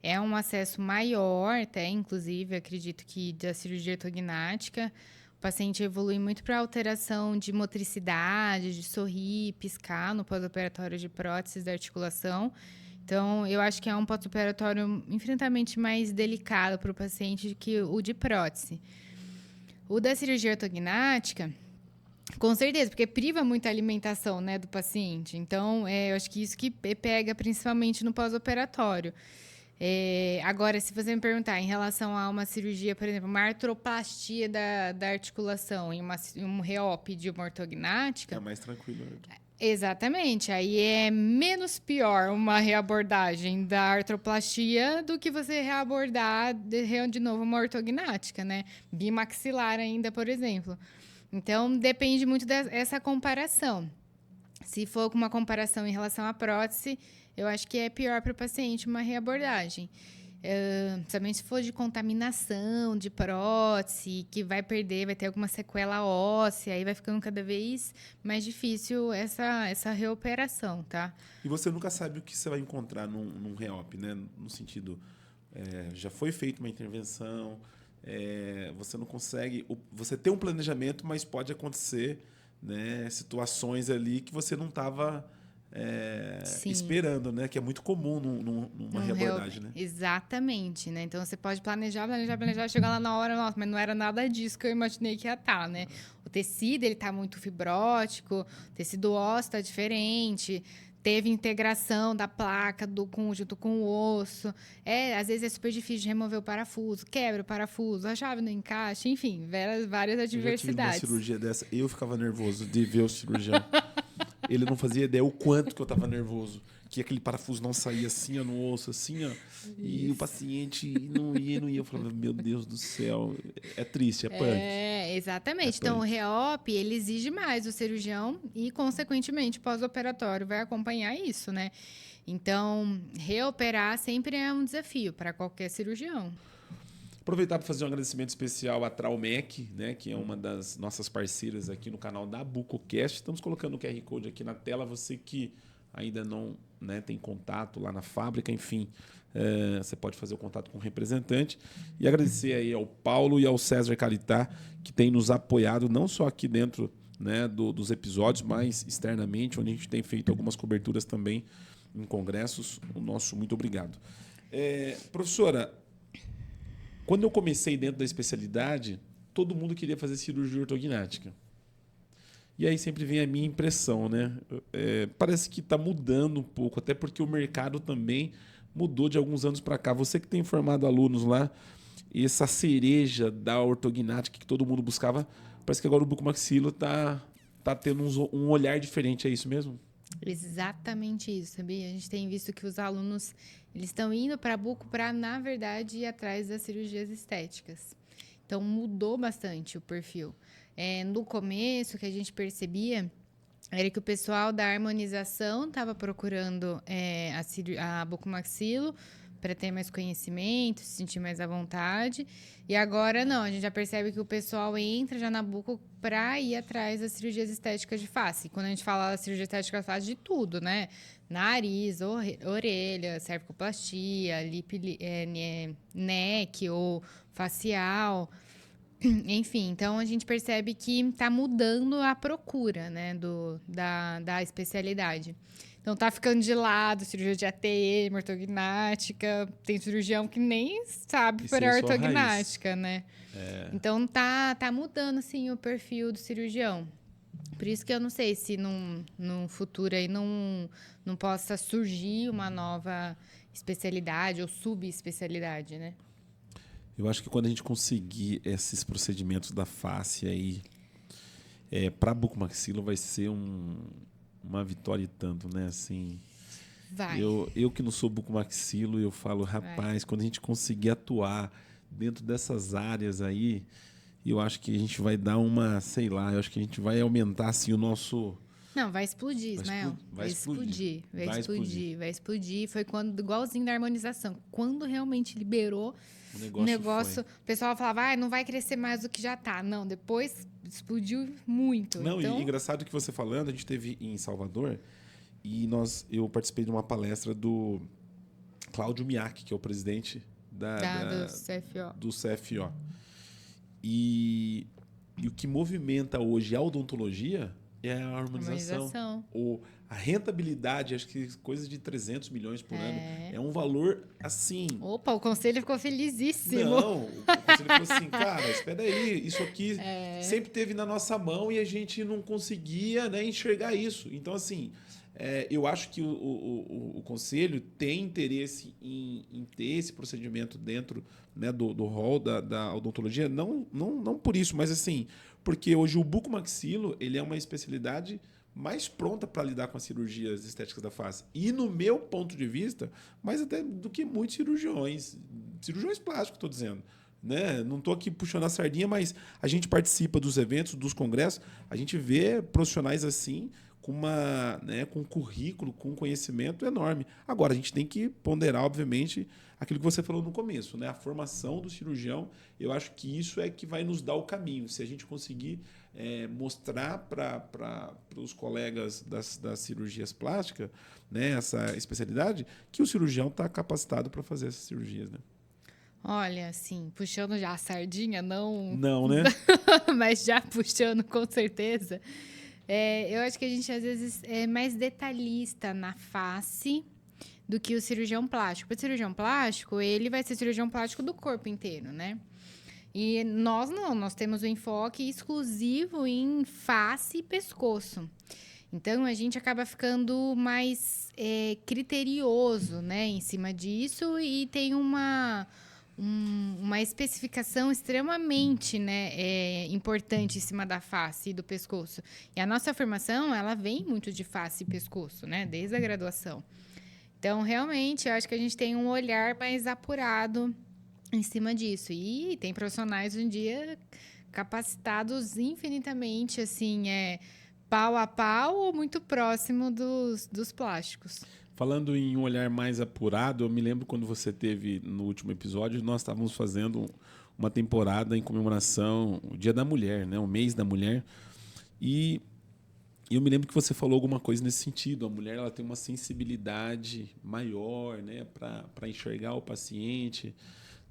É um acesso maior, até, inclusive, acredito que da cirurgia ortognática. O paciente evolui muito para alteração de motricidade, de sorrir, piscar no pós-operatório de próteses da articulação. Então, eu acho que é um pós-operatório infinitamente mais delicado para o paciente do que o de prótese. O da cirurgia ortognática, com certeza, porque priva muito a alimentação, né, do paciente. Então, eu acho que isso que pega principalmente no pós-operatório. Agora, se você me perguntar em relação a uma cirurgia, por exemplo, uma artroplastia da articulação e um reop de uma ortognática... É mais tranquilo. Exatamente. Aí é menos pior uma reabordagem da artroplastia do que você reabordar de novo uma ortognática, né? Bimaxilar ainda, por exemplo. Então, depende muito dessa comparação. Se for com uma comparação em relação à prótese, eu acho que é pior para o paciente uma reabordagem. Também se for de contaminação, de prótese, que vai perder, vai ter alguma sequela óssea, aí vai ficando cada vez mais difícil essa reoperação, tá? E você nunca sabe o que você vai encontrar num reop, né? No sentido, já foi feita uma intervenção, você não consegue... Você tem um planejamento, mas pode acontecer, né, situações ali que você não estava... esperando, né? Que é muito comum numa reabordagem, né? Exatamente, né? Então, você pode planejar, chegar lá na hora, nossa, mas não era nada disso que eu imaginei que ia estar, né? O tecido, ele tá muito fibrótico, o tecido ósseo tá diferente, teve integração da placa junto com o osso. Às vezes é super difícil de remover o parafuso, quebra o parafuso, a chave não encaixa, enfim, várias adversidades. Eu já tive uma cirurgia dessa, eu ficava nervoso de ver o cirurgião. Ele não fazia ideia o quanto que eu estava nervoso. Que aquele parafuso não saía assim, ó, no osso, assim, ó. E o paciente não ia. Eu falava, meu Deus do céu. É triste, é punk. Exatamente. Então, o reop, ele exige mais do cirurgião e, consequentemente, o pós-operatório vai acompanhar isso, né? Então, reoperar sempre é um desafio para qualquer cirurgião. Aproveitar para fazer um agradecimento especial à Traumec, né, que é uma das nossas parceiras aqui no canal da BucoCast. Estamos colocando o QR Code aqui na tela. Você que ainda não, né, tem contato lá na fábrica, enfim, você pode fazer o contato com o representante. E agradecer aí ao Paulo e ao César Caritá, que tem nos apoiado, não só aqui dentro, né, dos episódios, mas externamente, onde a gente tem feito algumas coberturas também em congressos. O nosso muito obrigado. Professora, quando eu comecei dentro da especialidade, todo mundo queria fazer cirurgia ortognática. E aí sempre vem a minha impressão, né? Parece que está mudando um pouco, até porque o mercado também mudou de alguns anos para cá. Você que tem formado alunos lá, essa cereja da ortognática que todo mundo buscava, parece que agora o bucomaxilo está tendo um olhar diferente. É isso mesmo? Exatamente isso, sabia? A gente tem visto que os alunos eles estão indo para a buco para, na verdade, ir atrás das cirurgias estéticas. Então, mudou bastante o perfil. No começo, o que a gente percebia era que o pessoal da harmonização estava procurando a bucomaxilo para ter mais conhecimento, se sentir mais à vontade. E agora não, a gente já percebe que o pessoal entra já na buco para ir atrás das cirurgias estéticas de face. Quando a gente fala da cirurgia estética de face, de tudo, né? Nariz, orelha, cervicoplastia, neck ou facial. Enfim, então a gente percebe que está mudando a procura, né, da especialidade. Então tá ficando de lado cirurgia de ATM, ortognática. Tem cirurgião que nem sabe para ortognática, né? Então tá mudando assim o perfil do cirurgião. Por isso que eu não sei se num futuro aí não possa surgir uma nova especialidade ou subespecialidade, né? Eu acho que quando a gente conseguir esses procedimentos da face aí, para bucomaxilo vai ser uma vitória e tanto, né? Assim, vai. Eu que não sou bucomaxilo, eu falo, rapaz, quando a gente conseguir atuar dentro dessas áreas aí, E eu acho que a gente vai dar uma, sei lá, eu acho que a gente vai aumentar assim o nosso... Não, vai explodir, Ismael. Vai explodir. Vai explodir. Foi quando, igualzinho da harmonização. Quando realmente liberou o negócio, o pessoal falava, não vai crescer mais do que já tá. Não, depois explodiu muito. Não, então... e engraçado que você falando, a gente teve em Salvador e eu participei de uma palestra do Cláudio Miak, que é o presidente do CFO. E o que movimenta hoje a odontologia é a harmonização. A rentabilidade, acho que coisa de 300 milhões por ano. É um valor assim... Opa, o conselho ficou felizíssimo. Não, o conselho falou assim, cara, espera aí, isso aqui sempre teve na nossa mão e a gente não conseguia, né, enxergar isso. Então, assim, eu acho que o conselho tem interesse em ter esse procedimento dentro, né, do rol da odontologia, não por isso, mas assim, porque hoje o bucomaxilo ele é uma especialidade mais pronta para lidar com as cirurgias estéticas da face. E, no meu ponto de vista, mais até do que muitos cirurgiões plásticos, estou dizendo. Né? Não estou aqui puxando a sardinha, mas a gente participa dos eventos, dos congressos, a gente vê profissionais assim, com um currículo, com um conhecimento enorme. Agora, a gente tem que ponderar, obviamente, aquilo que você falou no começo, né? A formação do cirurgião, eu acho que isso é que vai nos dar o caminho. Se a gente conseguir mostrar para os colegas das cirurgias plásticas, né, essa especialidade, que o cirurgião está capacitado para fazer essas cirurgias. Né? Olha, assim, puxando já a sardinha, não... Não, né? Mas já puxando, com certeza. Eu acho que a gente, às vezes, é mais detalhista na face do que o cirurgião plástico. O cirurgião plástico, ele vai ser cirurgião plástico do corpo inteiro, né? E nós não, nós temos o enfoque exclusivo em face e pescoço. Então, a gente acaba ficando mais criterioso, né, em cima disso e tem uma especificação extremamente, né, importante em cima da face e do pescoço. E a nossa formação, ela vem muito de face e pescoço, né, desde a graduação. Então, realmente, eu acho que a gente tem um olhar mais apurado em cima disso. E tem profissionais hoje em dia capacitados infinitamente, assim, pau a pau ou muito próximo dos plásticos. Falando em um olhar mais apurado, eu me lembro quando você teve no último episódio, nós estávamos fazendo uma temporada em comemoração ao Dia da Mulher, né? O mês da mulher. E eu me lembro que você falou alguma coisa nesse sentido. A mulher ela tem uma sensibilidade maior, né? Para enxergar o paciente.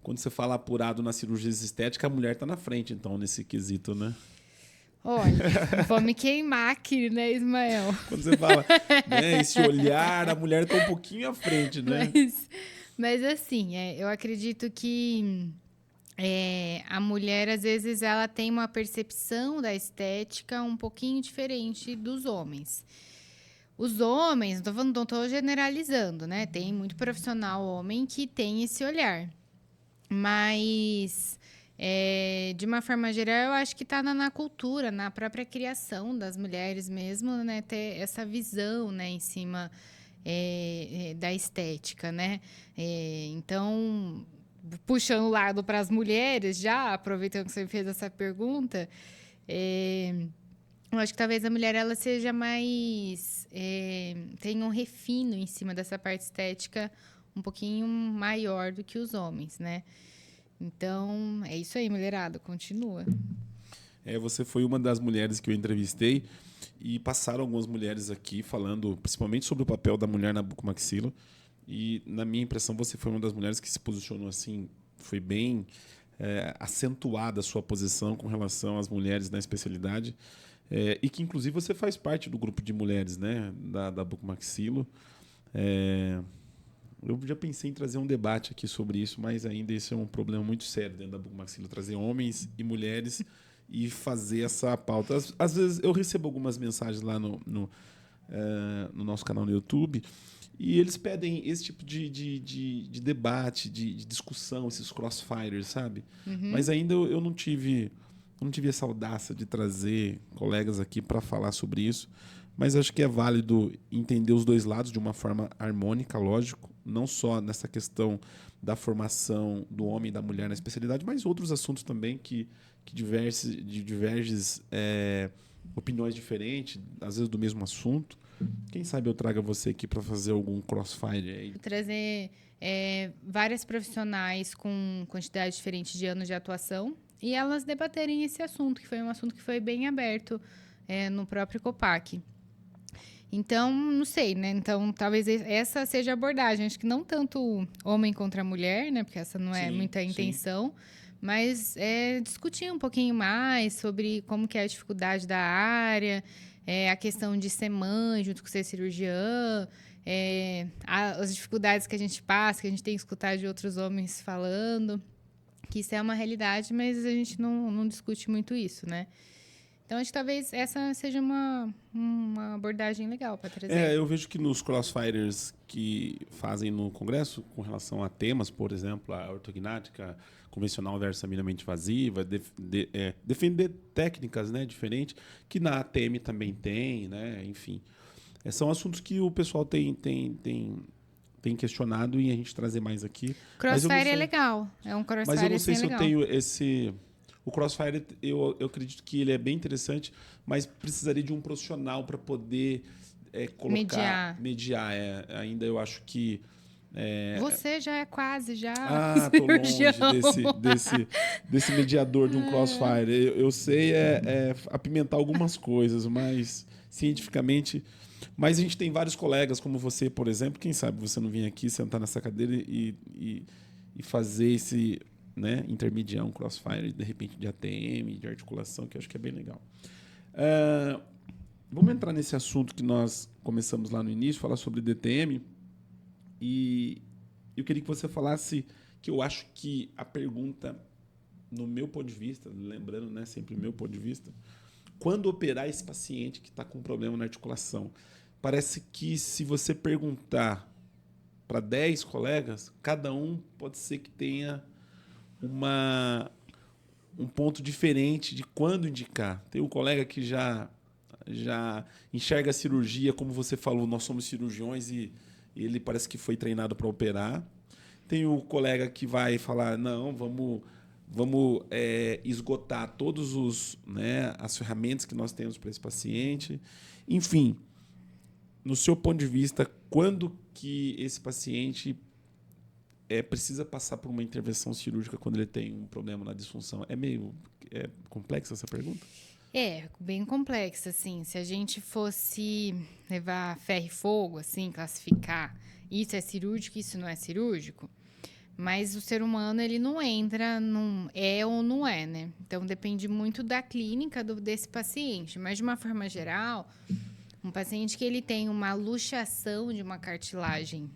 Quando você fala apurado na cirurgia estética, a mulher está na frente, então, nesse quesito, né? Olha, vou me queimar aqui, né, Ismael? Quando você fala, né, esse olhar, a mulher está um pouquinho à frente, né? Mas assim, eu acredito que a mulher, às vezes, ela tem uma percepção da estética um pouquinho diferente dos homens. Os homens, não estou generalizando, né? Tem muito profissional homem que tem esse olhar. Mas, de uma forma geral, eu acho que está na cultura, na própria criação das mulheres mesmo, né? Ter essa visão, né, em cima da estética, né? Então, puxando o lado para as mulheres, já aproveitando que você fez essa pergunta, eu acho que talvez a mulher ela seja mais... tenha um refino em cima dessa parte estética um pouquinho maior do que os homens, né? Então, é isso aí, mulherada, continua. Você foi uma das mulheres que eu entrevistei e passaram algumas mulheres aqui falando principalmente sobre o papel da mulher na bucomaxilo e, na minha impressão, você foi uma das mulheres que se posicionou assim, foi bem acentuada a sua posição com relação às mulheres na especialidade e que, inclusive, você faz parte do grupo de mulheres, né, da bucomaxilo. Eu já pensei em trazer um debate aqui sobre isso, mas ainda isso é um problema muito sério dentro da bucomaxilo, trazer homens e mulheres e fazer essa pauta. Às vezes eu recebo algumas mensagens lá no nosso canal no YouTube e eles pedem esse tipo de debate, de discussão, esses crossfires, sabe? Uhum. Mas ainda eu não tive essa audácia de trazer colegas aqui para falar sobre isso. mas acho que é válido entender os dois lados de uma forma harmônica, lógico, não só nessa questão da formação do homem e da mulher na especialidade, mas outros assuntos também que diverges opiniões diferentes, às vezes do mesmo assunto. Quem sabe eu traga você aqui para fazer algum crossfire aí. Trazer várias profissionais com quantidade diferente de anos de atuação e elas debaterem esse assunto, que foi um assunto que foi bem aberto no próprio COPAC. Então, não sei, né? Então, talvez essa seja a abordagem. Acho que não tanto homem contra mulher, né? Porque essa não é muita intenção. Mas discutir um pouquinho mais sobre como que é a dificuldade da área, a questão de ser mãe junto com ser cirurgiã, as dificuldades que a gente passa, que a gente tem que escutar de outros homens falando, que isso é uma realidade, mas a gente não discute muito isso, né? Então, acho que talvez essa seja uma abordagem legal para trazer. Eu vejo que nos crossfighters que fazem no congresso, com relação a temas, por exemplo, a ortognática convencional versus a minimamente invasiva, defender técnicas, né, diferentes, que na ATM também tem, né, enfim. São assuntos que o pessoal tem questionado e a gente trazer mais aqui. Crossfire é legal. É um crossfire mas eu não sei se legal. Eu tenho esse... O crossfire, eu acredito que ele é bem interessante, mas precisaria de um profissional para poder mediar. Ainda eu acho que... Você já é quase, já. Tô longe desse mediador de um crossfire. Eu sei apimentar algumas coisas, mas cientificamente... Mas a gente tem vários colegas, como você, por exemplo. Quem sabe você não vir aqui, sentar nessa cadeira e fazer esse... né, intermediar um crossfire, de repente, de ATM, de articulação, que eu acho que é bem legal. Vamos entrar nesse assunto que nós começamos lá no início, falar sobre DTM. E eu queria que você falasse, que eu acho que a pergunta, no meu ponto de vista, lembrando, né, sempre o meu ponto de vista, quando operar esse paciente que está com problema na articulação? Parece que se você perguntar para 10 colegas, cada um pode ser que tenha um ponto diferente de quando indicar. Tem um colega que já enxerga a cirurgia, como você falou, nós somos cirurgiões e ele parece que foi treinado para operar. Tem o colega que vai falar, não, vamos esgotar todos as ferramentas que nós temos para esse paciente. Enfim, no seu ponto de vista, quando que esse paciente precisa passar por uma intervenção cirúrgica quando ele tem um problema na disfunção? É meio complexa essa pergunta? Bem complexa, assim. Se a gente fosse levar ferro e fogo, assim, classificar isso é cirúrgico, isso não é cirúrgico, mas o ser humano, ele não entra num ou não é, né? Então, depende muito da clínica desse paciente. Mas, de uma forma geral, um paciente que ele tem uma luxação de uma cartilagem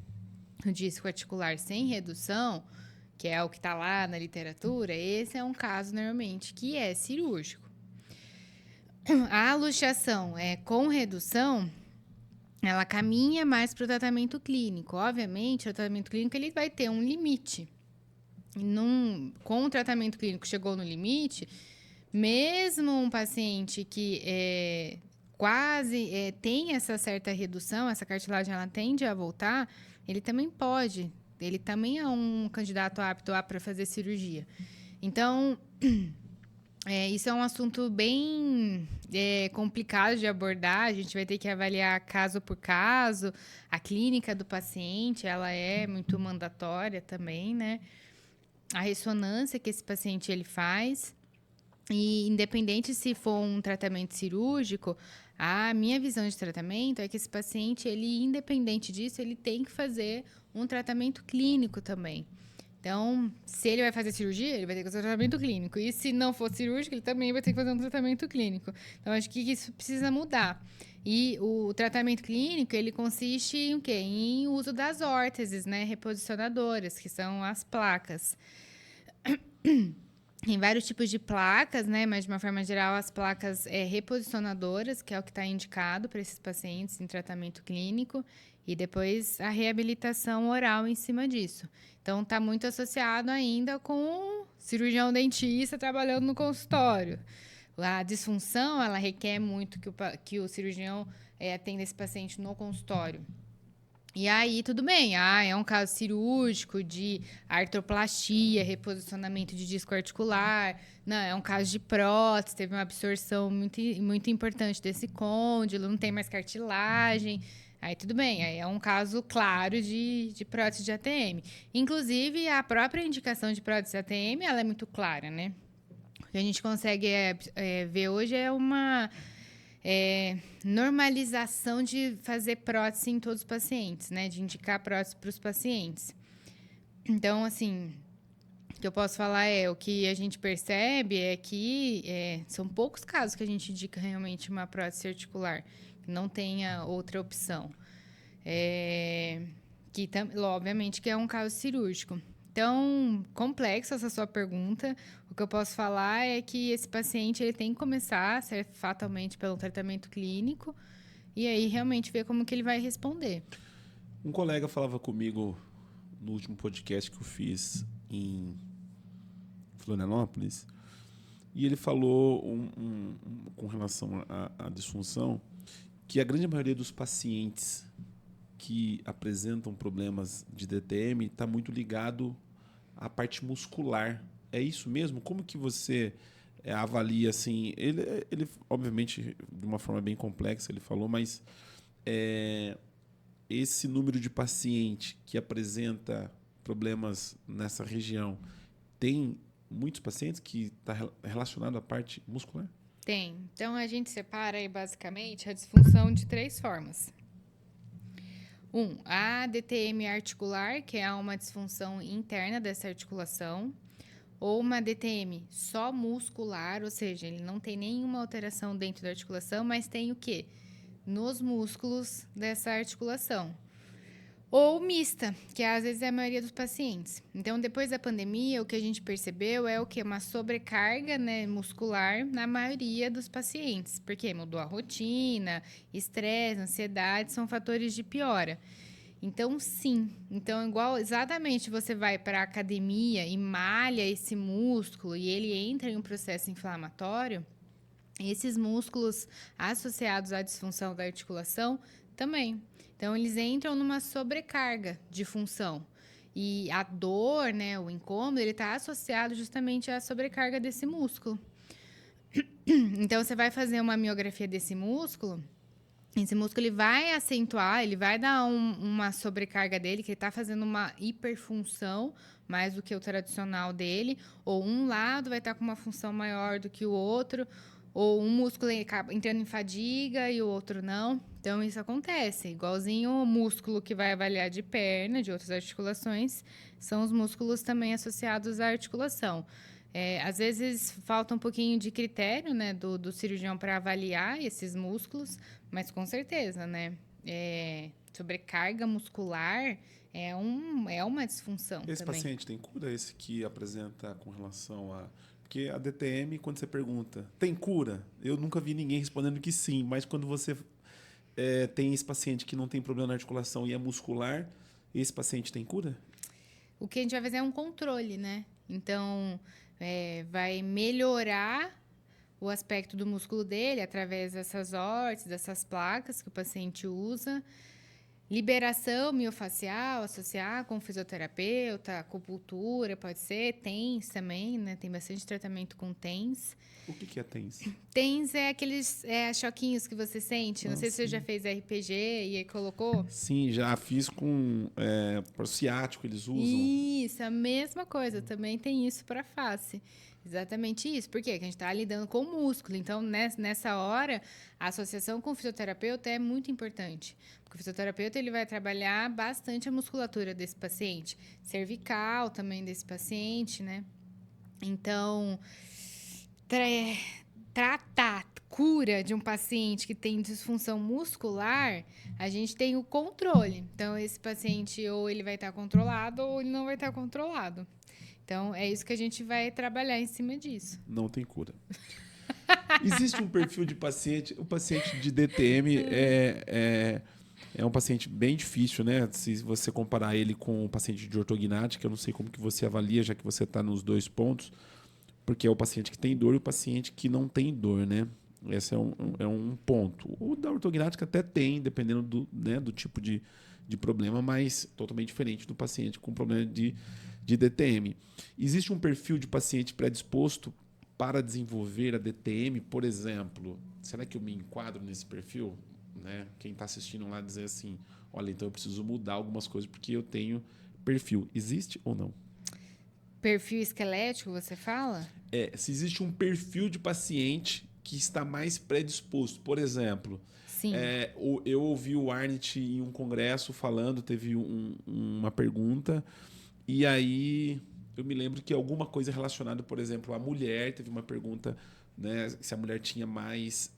o disco articular sem redução, que é o que está lá na literatura, esse é um caso, normalmente, que é cirúrgico. A luxação com redução, ela caminha mais para o tratamento clínico. Obviamente, o tratamento clínico ele vai ter um limite. Com o tratamento clínico chegou no limite, mesmo um paciente que quase tem essa certa redução, essa cartilagem ela tende a voltar, ele também é um candidato apto para fazer cirurgia. Então, isso é um assunto bem complicado de abordar, a gente vai ter que avaliar caso por caso, a clínica do paciente, ela é muito mandatória também, né? A ressonância que esse paciente ele faz, e independente se for um tratamento cirúrgico, a minha visão de tratamento é que esse paciente, ele, independente disso, ele tem que fazer um tratamento clínico também. Então, se ele vai fazer cirurgia, ele vai ter que fazer um tratamento clínico. E se não for cirúrgico, ele também vai ter que fazer um tratamento clínico. Então, acho que isso precisa mudar. E o tratamento clínico, ele consiste em o quê? Em uso das órteses, né, reposicionadoras, que são as placas. Tem vários tipos de placas, né? Mas, de uma forma geral, as placas reposicionadoras, que é o que está indicado para esses pacientes em tratamento clínico, e depois a reabilitação oral em cima disso. Então, está muito associado ainda com cirurgião dentista trabalhando no consultório. A disfunção, ela requer muito que o cirurgião atenda esse paciente no consultório. E aí, tudo bem. É um caso cirúrgico de artroplastia, reposicionamento de disco articular. Não, é um caso de prótese, teve uma absorção muito importante desse côndilo, não tem mais cartilagem. Aí, tudo bem. Aí é um caso claro de prótese de ATM. Inclusive, a própria indicação de prótese de ATM, ela é muito clara, né? O que a gente consegue ver hoje é uma normalização de fazer prótese em todos os pacientes, né? De indicar prótese para os pacientes. Então, assim, o que eu posso falar o que a gente percebe é que são poucos casos que a gente indica realmente uma prótese articular, que não tenha outra opção. Obviamente, que é um caso cirúrgico. Então, complexa essa sua pergunta. O que eu posso falar é que esse paciente ele tem que começar fatalmente pelo tratamento clínico e aí realmente ver como que ele vai responder. Um colega falava comigo no último podcast que eu fiz em Florianópolis e ele falou com relação à disfunção que a grande maioria dos pacientes que apresentam problemas de DTM está muito ligado à parte muscular. É isso mesmo? Como que você avalia assim? Ele obviamente de uma forma bem complexa ele falou, mas esse número de paciente que apresenta problemas nessa região tem muitos pacientes que está relacionado à parte muscular? Tem. Então a gente separa aí basicamente a disfunção de 3 formas. A DTM articular, que é uma disfunção interna dessa articulação, ou uma DTM só muscular, ou seja, ele não tem nenhuma alteração dentro da articulação, mas tem o quê? Nos músculos dessa articulação. Ou mista, que às vezes é a maioria dos pacientes. Então, depois da pandemia, o que a gente percebeu é o quê? Uma sobrecarga, né, muscular na maioria dos pacientes. Porque mudou a rotina, estresse, ansiedade, são fatores de piora. Então, sim. Então, exatamente, você vai para a academia e malha esse músculo e ele entra em um processo inflamatório, esses músculos associados à disfunção da articulação também. Então, eles entram numa sobrecarga de função. E a dor, né, o incômodo, ele está associado justamente à sobrecarga desse músculo. Então, você vai fazer uma miografia desse músculo, esse músculo ele vai acentuar, ele vai dar uma sobrecarga dele, que ele está fazendo uma hiperfunção, mais do que o tradicional dele, ou um lado vai estar com uma função maior do que o outro, ou um músculo acaba entrando em fadiga e o outro não. Então, isso acontece. Igualzinho o músculo que vai avaliar de perna, de outras articulações, são os músculos também associados à articulação. Às vezes, falta um pouquinho de critério, né, do cirurgião para avaliar esses músculos, mas com certeza, né? Sobrecarga muscular é uma disfunção. Esse também. Paciente tem cura? Esse que apresenta com relação a... Porque a DTM, quando você pergunta, tem cura? Eu nunca vi ninguém respondendo que sim, mas quando você tem esse paciente que não tem problema na articulação e é muscular, esse paciente tem cura? O que a gente vai fazer é um controle, né? Então, vai melhorar o aspecto do músculo dele através dessas órteses, dessas placas que o paciente usa. Liberação miofacial, associar com fisioterapeuta, acupuntura, pode ser, TENS também, né? Tem bastante tratamento com TENS. O que é TENS? TENS é aqueles choquinhos que você sente. Não sei se você já fez RPG e aí colocou. Sim, já fiz com para o ciático, eles usam. Isso, a mesma coisa. Também tem isso para face. Exatamente isso. Por quê? Porque a gente está lidando com o músculo. Então, nessa hora, a associação com o fisioterapeuta é muito importante. Porque o fisioterapeuta ele vai trabalhar bastante a musculatura desse paciente. Cervical também desse paciente, né? Então, tratar cura de um paciente que tem disfunção muscular, a gente tem o controle. Então, esse paciente ou ele vai estar controlado ou ele não vai estar controlado. Então, é isso que a gente vai trabalhar em cima disso. Não tem cura. Existe um perfil de paciente... O paciente de DTM é um paciente bem difícil, né? Se você comparar ele com o paciente de ortognática, eu não sei como que você avalia, já que você está nos 2 pontos. porque é o paciente que tem dor e o paciente que não tem dor, né? Esse é um ponto. O da ortognática até tem, dependendo do tipo de problema, mas totalmente diferente do paciente com problema de DTM. Existe um perfil de paciente predisposto para desenvolver a DTM, por exemplo? Será que eu me enquadro nesse perfil? Né? Quem está assistindo lá dizer assim, olha, então eu preciso mudar algumas coisas porque eu tenho perfil. Existe ou não? Perfil esquelético, você fala? Se existe um perfil de paciente que está mais predisposto. Por exemplo, Sim. Eu ouvi o Arnett em um congresso falando, teve uma pergunta, e aí eu me lembro que alguma coisa relacionada, por exemplo, à mulher, teve uma pergunta, né, se a mulher tinha mais,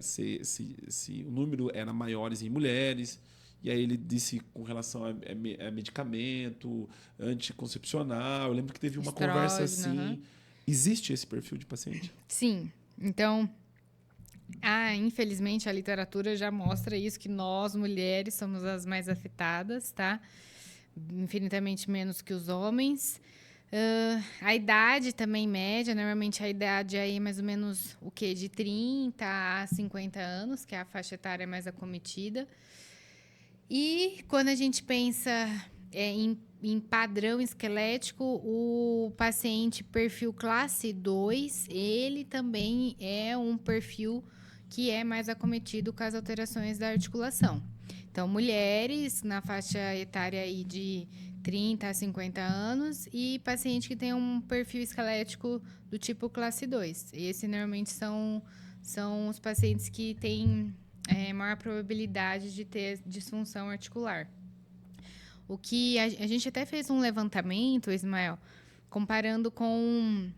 se o número era maiores em mulheres. E aí ele disse com relação a medicamento, anticoncepcional. Eu lembro que teve uma conversa assim. Existe esse perfil de paciente? Sim. Então, infelizmente, a literatura já mostra isso, que nós, mulheres, somos as mais afetadas, tá? Infinitamente menos que os homens. A idade também média, normalmente a idade aí é mais ou menos o quê? De 30 a 50 anos, que é a faixa etária mais acometida. E quando a gente pensa em padrão esquelético, o paciente perfil classe 2, ele também é um perfil que é mais acometido com as alterações da articulação. Então, mulheres na faixa etária aí de 30 a 50 anos e paciente que tem um perfil esquelético do tipo classe 2. Esses normalmente são os pacientes que têm maior probabilidade de ter disfunção articular. O que a gente até fez um levantamento, Ismael, comparando com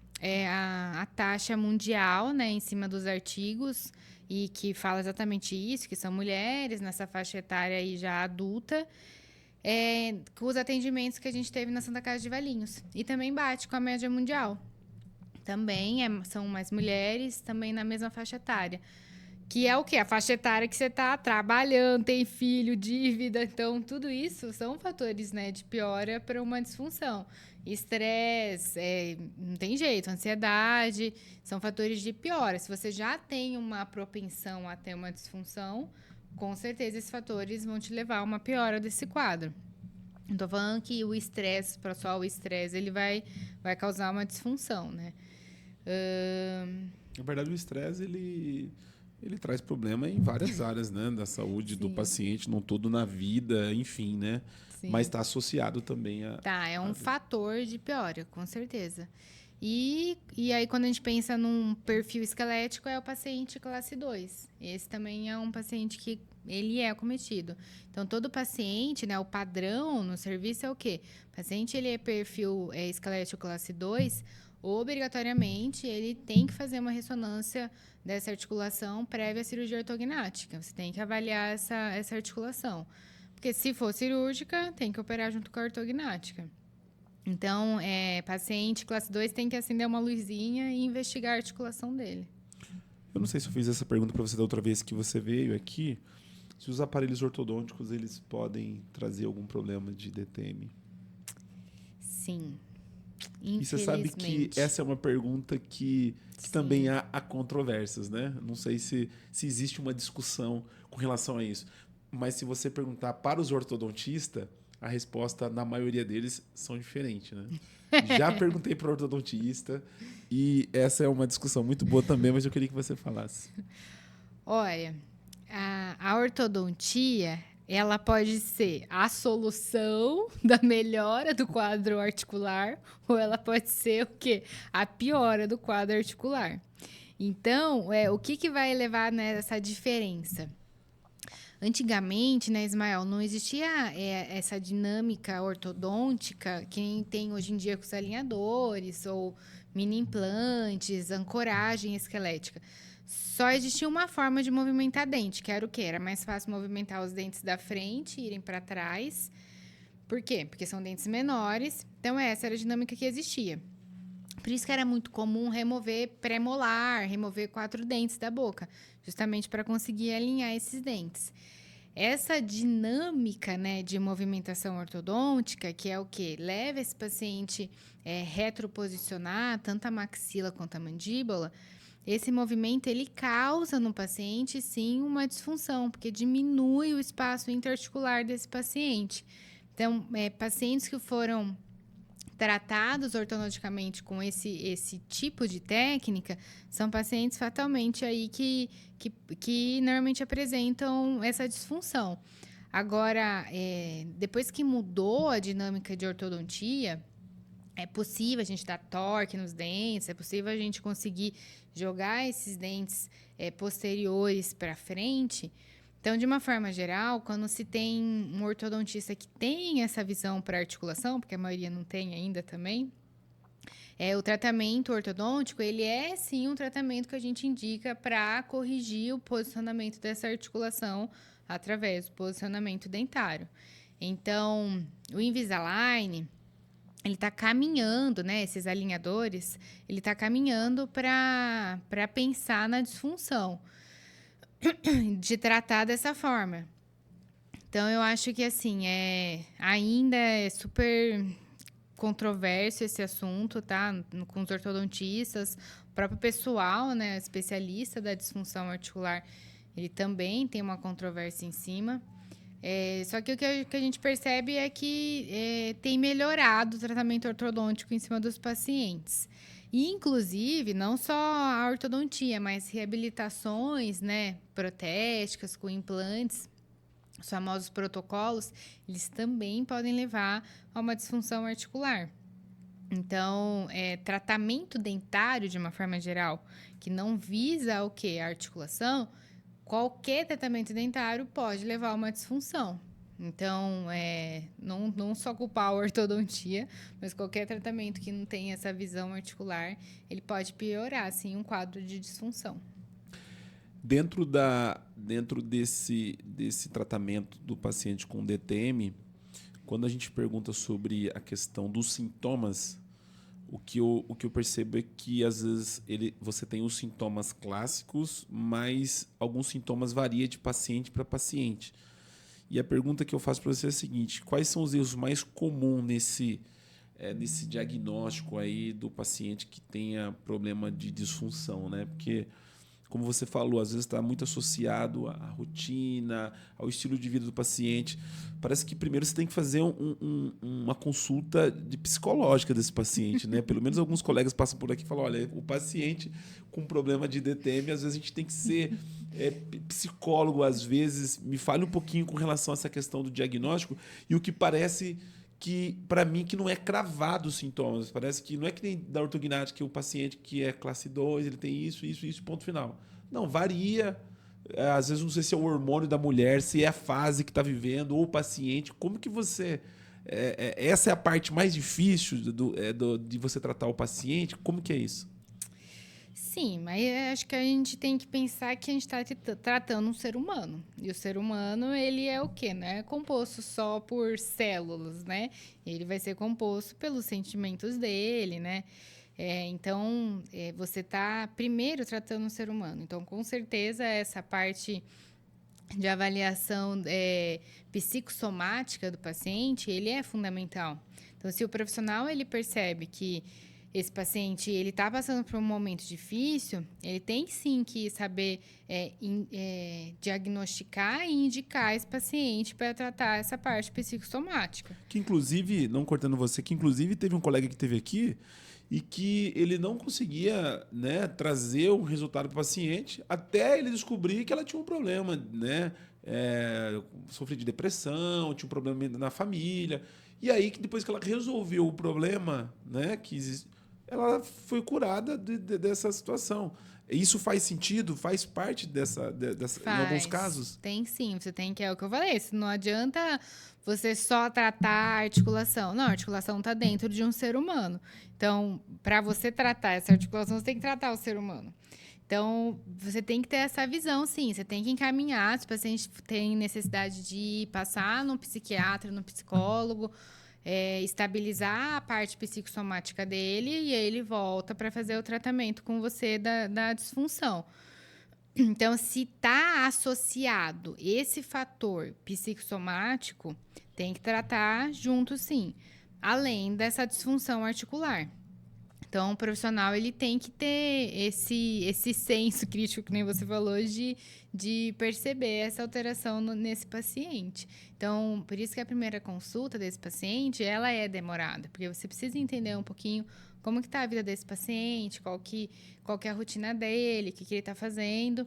a taxa mundial, né, em cima dos artigos, e que fala exatamente isso, que são mulheres nessa faixa etária aí já adulta, com os atendimentos que a gente teve na Santa Casa de Valinhos. E também bate com a média mundial. Também são mais mulheres, também na mesma faixa etária. Que é o quê? A faixa etária que você está trabalhando, tem filho, dívida. Então, tudo isso são fatores, né, de piora para uma disfunção. Estresse, não tem jeito, ansiedade, são fatores de piora. Se você já tem uma propensão a ter uma disfunção, com certeza esses fatores vão te levar a uma piora desse quadro. Não tô falando que o estresse, só o estresse, ele vai causar uma disfunção, né? Na verdade, o estresse, ele traz problema em várias áreas, né? Da saúde do paciente, não todo na vida, enfim, né? Sim. Mas está associado também a... é um fator de piora, com certeza. E aí, quando a gente pensa num perfil esquelético, é o paciente classe 2. Esse também é um paciente que ele é acometido. Então, todo paciente, né, o padrão no serviço é o quê? O paciente, ele é perfil esquelético classe 2, obrigatoriamente, ele tem que fazer uma ressonância dessa articulação prévia à cirurgia ortognática. Você tem que avaliar essa articulação. Porque se for cirúrgica, tem que operar junto com a ortognática. Então, paciente classe 2 tem que acender uma luzinha e investigar a articulação dele. Eu não sei se eu fiz essa pergunta para você da outra vez que você veio aqui. Se os aparelhos ortodônticos, eles podem trazer algum problema de DTM? Sim. E você sabe que essa é uma pergunta que também há controvérsias, né? Não sei se existe uma discussão com relação a isso. Mas se você perguntar para os ortodontistas, a resposta, na maioria deles, são diferentes, né? Já perguntei para o ortodontista e essa é uma discussão muito boa também, mas eu queria que você falasse. Olha, a ortodontia, ela pode ser a solução da melhora do quadro articular ou ela pode ser o quê? A piora do quadro articular. Então, o que vai levar nessa diferença? Antigamente, né, Ismael, não existia essa dinâmica ortodôntica que nem tem hoje em dia com os alinhadores ou mini implantes, ancoragem esquelética. Só existia uma forma de movimentar dente, que era o quê? Era mais fácil movimentar os dentes da frente e irem para trás. Por quê? Porque são dentes menores. Então, essa era a dinâmica que existia. Por isso que era muito comum remover pré-molar, remover 4 dentes da boca, justamente para conseguir alinhar esses dentes. essa dinâmica, né, de movimentação ortodôntica, que é o quê? Leva esse paciente retroposicionar tanto a maxila quanto a mandíbula. Esse movimento, ele causa no paciente, sim, uma disfunção, porque diminui o espaço interarticular desse paciente. Então, pacientes que foram tratados ortodonticamente com esse tipo de técnica, são pacientes fatalmente aí que normalmente apresentam essa disfunção. Agora, depois que mudou a dinâmica de ortodontia, é possível a gente dar torque nos dentes, é possível a gente conseguir jogar esses dentes posteriores para frente. Então, de uma forma geral, quando se tem um ortodontista que tem essa visão para articulação, porque a maioria não tem ainda também, o tratamento ortodôntico, ele é sim um tratamento que a gente indica para corrigir o posicionamento dessa articulação através do posicionamento dentário. Então, o Invisalign, ele está caminhando, né? Esses alinhadores, ele está caminhando para pensar na disfunção, de tratar dessa forma. Então, eu acho que, assim, ainda é super controverso esse assunto, tá? Com os ortodontistas, o próprio pessoal, né? Especialista da disfunção articular, ele também tem uma controvérsia em cima. Só que o que a gente percebe é que tem melhorado o tratamento ortodôntico em cima dos pacientes. E, inclusive, não só a ortodontia, mas reabilitações, né, protéticas com implantes, os famosos protocolos, eles também podem levar a uma disfunção articular. Então, tratamento dentário, de uma forma geral, que não visa o quê? A articulação, qualquer tratamento dentário pode levar a uma disfunção. Então, não só culpar a ortodontia, mas qualquer tratamento que não tenha essa visão articular, ele pode piorar, assim, um quadro de disfunção. Dentro desse tratamento do paciente com DTM, quando a gente pergunta sobre a questão dos sintomas, o que eu percebo é que, às vezes, você tem os sintomas clássicos, mas alguns sintomas variam de paciente para paciente. E a pergunta que eu faço para você é a seguinte: quais são os erros mais comuns nesse diagnóstico aí do paciente que tenha problema de disfunção, né? Porque, como você falou, às vezes está muito associado à rotina, ao estilo de vida do paciente. Parece que primeiro você tem que fazer uma consulta psicológica desse paciente, né? Pelo menos alguns colegas passam por aqui e falam: olha, o paciente com problema de DTM, às vezes a gente tem que ser psicólogo, às vezes. Me fale um pouquinho com relação a essa questão do diagnóstico e o que parece que, para mim, que não é cravado os sintomas. Parece que não é que nem da ortognática, que o paciente que é classe 2, ele tem isso, ponto final. Não, varia. Às vezes não sei se é o hormônio da mulher, se é a fase que está vivendo, ou o paciente. Como que você... essa é a parte mais difícil de você tratar o paciente? Como que é isso? Sim, mas acho que a gente tem que pensar que a gente está tratando um ser humano. E o ser humano, ele é o quê, né? É composto só por células, né? Ele vai ser composto pelos sentimentos dele, né? Então, você está primeiro tratando um ser humano. Então, com certeza, essa parte de avaliação psicossomática do paciente, ele é fundamental. Então, se o profissional ele percebe que esse paciente ele está passando por um momento difícil, ele tem sim que saber diagnosticar e indicar esse paciente para tratar essa parte psicossomática. Que, inclusive, não cortando você, que inclusive teve um colega que esteve aqui e que ele não conseguia, né, trazer um resultado para o paciente até ele descobrir que ela tinha um problema, né? Sofria de depressão, tinha um problema na família. E aí, que depois que ela resolveu o problema, né, que existe, ela foi curada dessa situação. Isso faz sentido? Faz parte dessa em alguns casos? Tem sim, você tem que, é o que eu falei, não adianta você só tratar a articulação. Não, a articulação está dentro de um ser humano. Então, para você tratar essa articulação, você tem que tratar o ser humano. Então, você tem que ter essa visão, sim. Você tem que encaminhar, se o paciente tem necessidade de passar no psiquiatra, no psicólogo, estabilizar a parte psicossomática dele e aí ele volta para fazer o tratamento com você da disfunção. Então, se está associado esse fator psicossomático, tem que tratar junto, sim, além dessa disfunção articular. Então, o profissional ele tem que ter esse senso crítico, que nem você falou, de perceber essa alteração nesse paciente. Então, por isso que a primeira consulta desse paciente, ela é demorada, porque você precisa entender um pouquinho como que está a vida desse paciente, qual que é a rotina dele, o que ele está fazendo,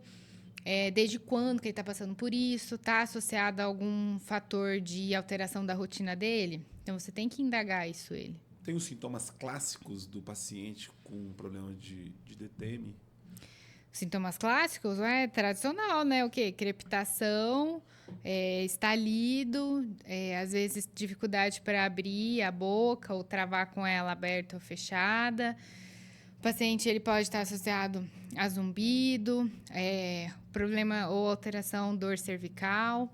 desde quando que ele está passando por isso, está associado a algum fator de alteração da rotina dele. Então, você tem que indagar isso ele. Tem os sintomas clássicos do paciente com problema de DTM? Sintomas clássicos, tradicional, né? O quê? Crepitação, estalido, às vezes dificuldade para abrir a boca ou travar com ela aberta ou fechada. O paciente ele pode estar associado a zumbido, problema ou alteração dor cervical,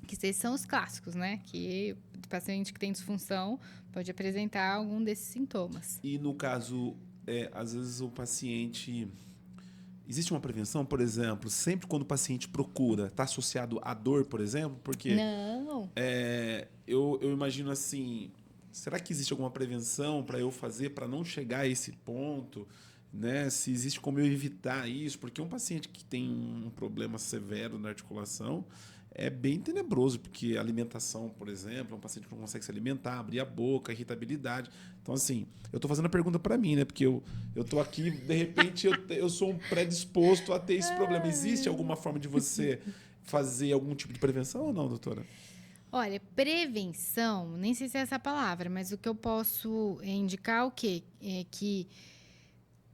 que esses são os clássicos, né? Que o paciente que tem disfunção pode apresentar algum desses sintomas. E no caso, às vezes o paciente... Existe uma prevenção, por exemplo, sempre quando o paciente procura, está associado à dor, por exemplo? Porque não. Eu imagino assim, será que existe alguma prevenção para eu fazer para não chegar a esse ponto? Né? Se existe como eu evitar isso? Porque um paciente que tem um problema severo na articulação é bem tenebroso, porque a alimentação, por exemplo, é um paciente que não consegue se alimentar, abrir a boca, irritabilidade. Então, assim, eu estou fazendo a pergunta para mim, né? Porque eu estou aqui, de repente, eu sou um predisposto a ter esse problema. Existe alguma forma de você fazer algum tipo de prevenção ou não, doutora? Olha, prevenção, nem sei se é essa palavra, mas o que eu posso indicar o quê? É que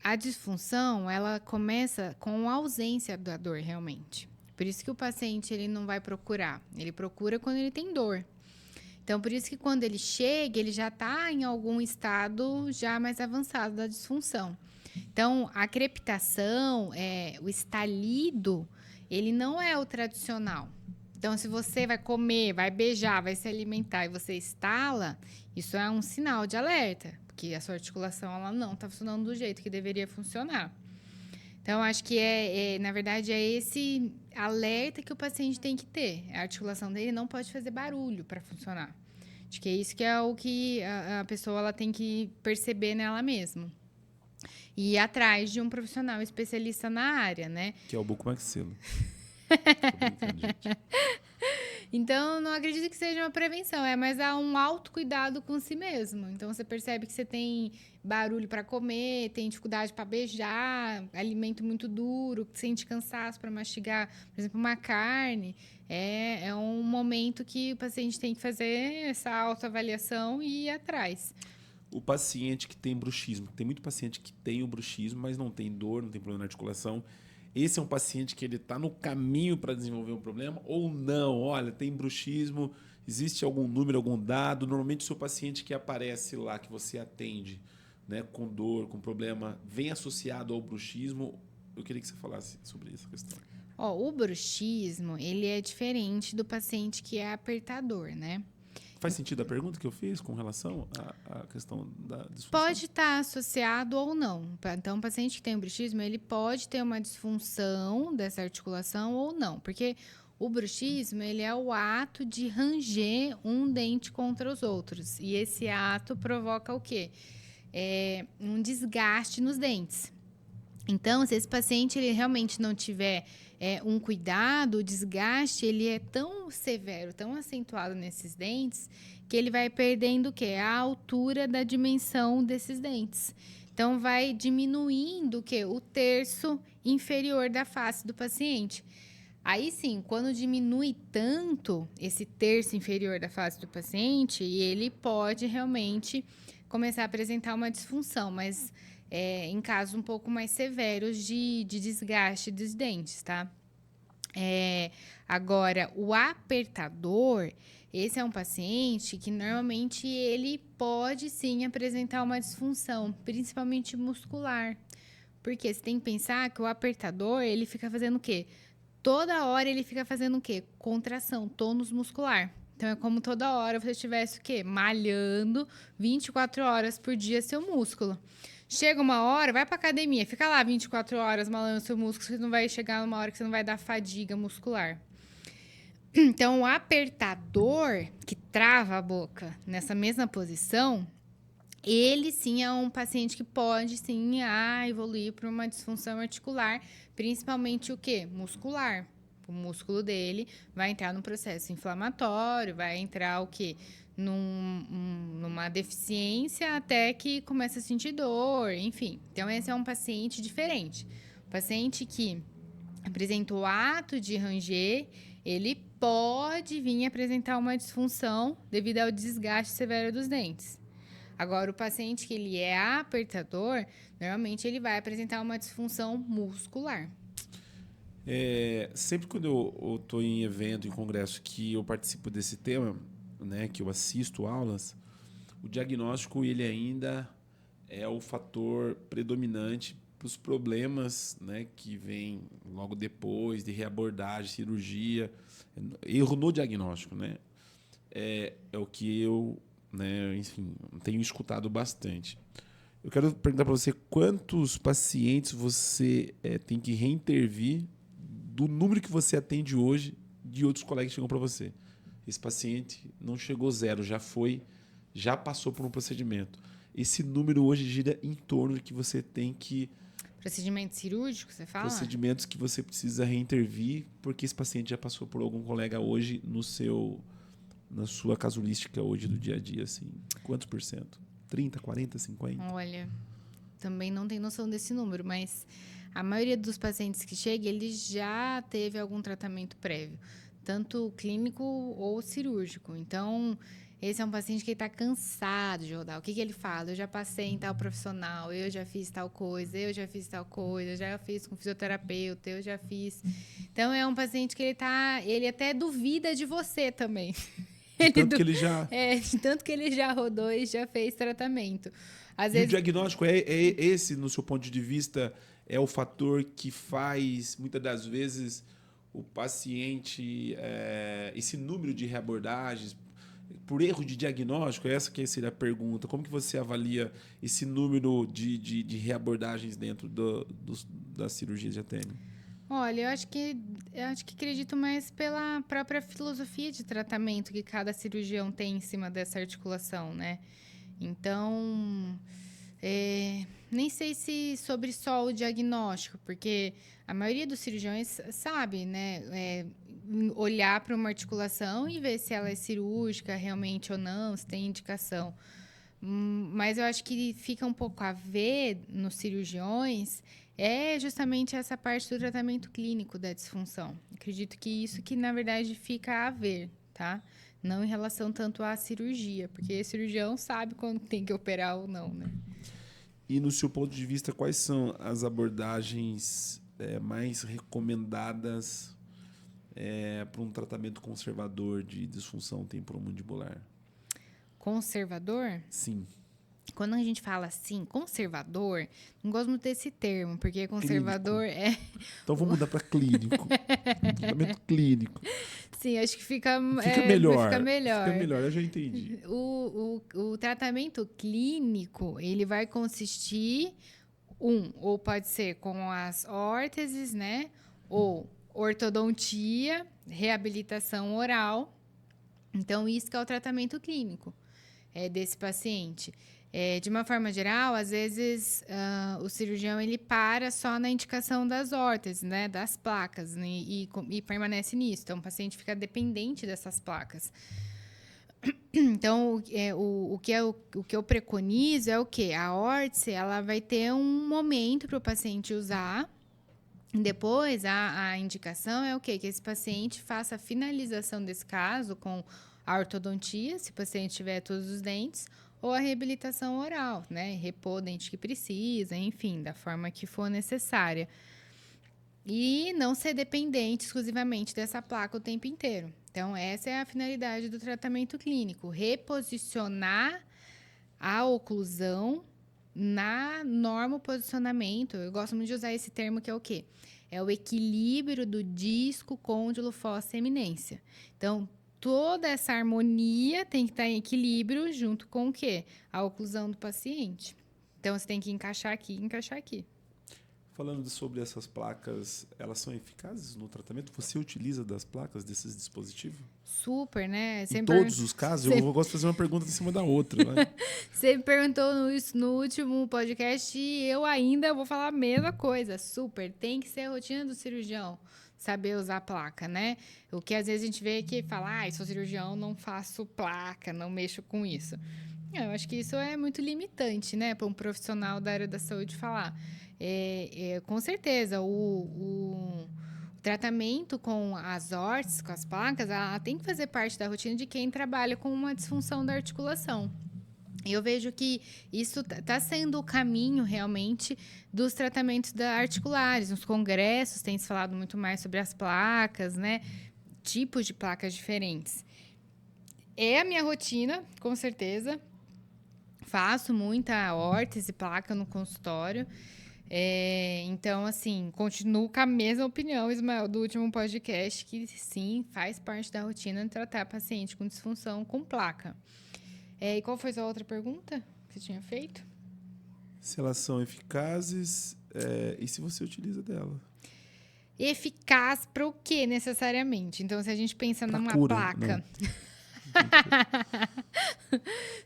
a disfunção, ela começa com a ausência da dor, realmente. Por isso que o paciente ele não vai procurar. Ele procura quando ele tem dor. Então, por isso que quando ele chega, ele já está em algum estado já mais avançado da disfunção. Então, a crepitação, o estalido, ele não é o tradicional. Então, se você vai comer, vai beijar, vai se alimentar e você estala, isso é um sinal de alerta, porque a sua articulação ela não está funcionando do jeito que deveria funcionar. Então, acho que na verdade, é esse alerta que o paciente tem que ter. A articulação dele não pode fazer barulho para funcionar. Acho que é isso que é o que a pessoa ela tem que perceber nela mesma. E ir atrás de um profissional especialista na área, né? Que é o bucomaxilo. Tô brincando, gente. Então, não acredito que seja uma prevenção, mas há um autocuidado com si mesmo. Então, você percebe que você tem barulho para comer, tem dificuldade para beijar, alimento muito duro, sente cansaço para mastigar, por exemplo, uma carne. É um momento que o paciente tem que fazer essa autoavaliação e ir atrás. O paciente que tem bruxismo, tem muito paciente que tem o bruxismo, mas não tem dor, não tem problema na articulação. Esse é um paciente que ele está no caminho para desenvolver um problema ou não? Olha, tem bruxismo, existe algum número, algum dado? Normalmente o seu paciente que aparece lá, que você atende, né, com dor, com problema, vem associado ao bruxismo. Eu queria que você falasse sobre essa questão. O bruxismo, ele é diferente do paciente que é apertador, né? Faz sentido a pergunta que eu fiz com relação à questão da disfunção? Pode estar associado ou não. Então, o paciente que tem o bruxismo, ele pode ter uma disfunção dessa articulação ou não. Porque o bruxismo, ele é o ato de ranger um dente contra os outros. E esse ato provoca o quê? Um desgaste nos dentes. Então, se esse paciente ele realmente não tiver um cuidado, o desgaste ele é tão severo, tão acentuado nesses dentes, que ele vai perdendo o quê? A altura da dimensão desses dentes. Então, vai diminuindo o quê? O terço inferior da face do paciente. Aí sim, quando diminui tanto esse terço inferior da face do paciente, ele pode realmente começar a apresentar uma disfunção, mas em casos um pouco mais severos de desgaste dos dentes, tá? Agora, o apertador, esse é um paciente que normalmente ele pode sim apresentar uma disfunção, principalmente muscular. Porque você tem que pensar que o apertador, ele fica fazendo o quê? Toda hora ele fica fazendo o quê? Contração, tônus muscular. Então, é como toda hora você estivesse o quê? Malhando 24 horas por dia seu músculo. Chega uma hora, vai pra academia, fica lá 24 horas malando seu músculo, você não vai chegar numa hora que você não vai dar fadiga muscular. Então, o apertador que trava a boca nessa mesma posição, ele sim é um paciente que pode sim evoluir para uma disfunção articular, principalmente o quê? Muscular. O músculo dele vai entrar num processo inflamatório, vai entrar o quê? Numa deficiência até que começa a sentir dor, enfim. Então, esse é um paciente diferente. O paciente que apresenta o ato de ranger, ele pode vir apresentar uma disfunção devido ao desgaste severo dos dentes. Agora, o paciente que ele é apertador, normalmente ele vai apresentar uma disfunção muscular. Sempre quando eu estou em evento, em congresso, que eu participo desse tema, né, que eu assisto aulas, o diagnóstico ele ainda é o fator predominante para os problemas, né, que vêm logo depois de reabordagem, cirurgia, erro no diagnóstico, né? É o que eu, né, enfim, tenho escutado bastante. Eu quero perguntar para você quantos pacientes você tem que reintervir do número que você atende hoje de outros colegas que chegam para você. Esse paciente não chegou zero, já passou por um procedimento. Esse número hoje gira em torno de que você tem que... Procedimento cirúrgico, você fala? Procedimentos que você precisa reintervir porque esse paciente já passou por algum colega hoje na sua casuística hoje do dia a dia. Assim. Quantos por cento? 30, 40, 50? Olha, também não tenho noção desse número, mas a maioria dos pacientes que chega, ele já teve algum tratamento prévio, tanto clínico ou cirúrgico. Então, esse é um paciente que está cansado de rodar. O que ele fala? Eu já passei em tal profissional, eu já fiz tal coisa, eu já fiz tal coisa, eu já fiz com fisioterapeuta, eu já fiz. Então, é um paciente que ele até duvida de você também. De tanto que ele já rodou e já fez tratamento. Às vezes... o diagnóstico é esse, no seu ponto de vista, é o fator que faz, muitas das vezes, o paciente, esse número de reabordagens, por erro de diagnóstico? Essa que seria a pergunta. Como que você avalia esse número de reabordagens dentro das cirurgias de ATM? Olha, eu acho que acredito mais pela própria filosofia de tratamento que cada cirurgião tem em cima dessa articulação, né? Então, nem sei se sobre só o diagnóstico, porque a maioria dos cirurgiões sabe, né? Olhar para uma articulação e ver se ela é cirúrgica realmente ou não, se tem indicação. Mas eu acho que fica um pouco a ver nos cirurgiões é justamente essa parte do tratamento clínico da disfunção. Acredito que isso que, na verdade, fica a ver, tá? Não em relação tanto à cirurgia, porque o cirurgião sabe quando tem que operar ou não, né? E, no seu ponto de vista, quais são as abordagens mais recomendadas para um tratamento conservador de disfunção temporomandibular? Conservador? Sim. Quando a gente fala assim, conservador, não gosto muito desse termo, porque conservador clínico. Então vamos mudar para clínico. Tratamento clínico. Sim, acho que fica melhor. Fica melhor, eu já entendi. O tratamento clínico, ele vai consistir, ou pode ser com as órteses, né? Ou ortodontia, reabilitação oral. Então, isso que é o tratamento clínico desse paciente. De uma forma geral, às vezes, o cirurgião ele para só na indicação das órteses, né, das placas, né, e permanece nisso. Então, o paciente fica dependente dessas placas. Então, o que eu preconizo é o quê? A órtese, ela vai ter um momento para o paciente usar. Depois, a indicação é o quê? Que esse paciente faça a finalização desse caso com a ortodontia, se o paciente tiver todos os dentes, ou a reabilitação oral, né? Repor o dente que precisa, enfim, da forma que for necessária. E não ser dependente exclusivamente dessa placa o tempo inteiro. Então, essa é a finalidade do tratamento clínico. Reposicionar a oclusão na norma posicionamento. Eu gosto muito de usar esse termo que é o quê? É o equilíbrio do disco, côndilo, fossa e eminência. Então, toda essa harmonia tem que estar em equilíbrio junto com o quê? A oclusão do paciente. Então, você tem que encaixar aqui e encaixar aqui. Falando sobre essas placas, elas são eficazes no tratamento? Você utiliza das placas desses dispositivos? Super, né? Em todos os casos? Eu gosto de fazer uma pergunta em cima da outra. Né? Você me perguntou no último podcast e eu ainda vou falar a mesma coisa. Super, tem que ser a rotina do cirurgião saber usar a placa, né? O que às vezes a gente vê que fala, sou cirurgião, não faço placa, não mexo com isso. Eu acho que isso é muito limitante, né? Para um profissional da área da saúde falar. Com certeza, o tratamento com as órteses, com as placas, ela tem que fazer parte da rotina de quem trabalha com uma disfunção da articulação. E eu vejo que isso está sendo o caminho, realmente, dos tratamentos articulares. Nos congressos tem se falado muito mais sobre as placas, né? Tipos de placas diferentes. É a minha rotina, com certeza. Faço muita órtese e placa no consultório. Então, assim, continuo com a mesma opinião, Ismael, do último podcast, que sim, faz parte da rotina tratar paciente com disfunção com placa. E qual foi a sua outra pergunta que você tinha feito? Se elas são eficazes e se você utiliza dela. Eficaz para o quê, necessariamente? Então, se a gente pensa pra numa cura, placa...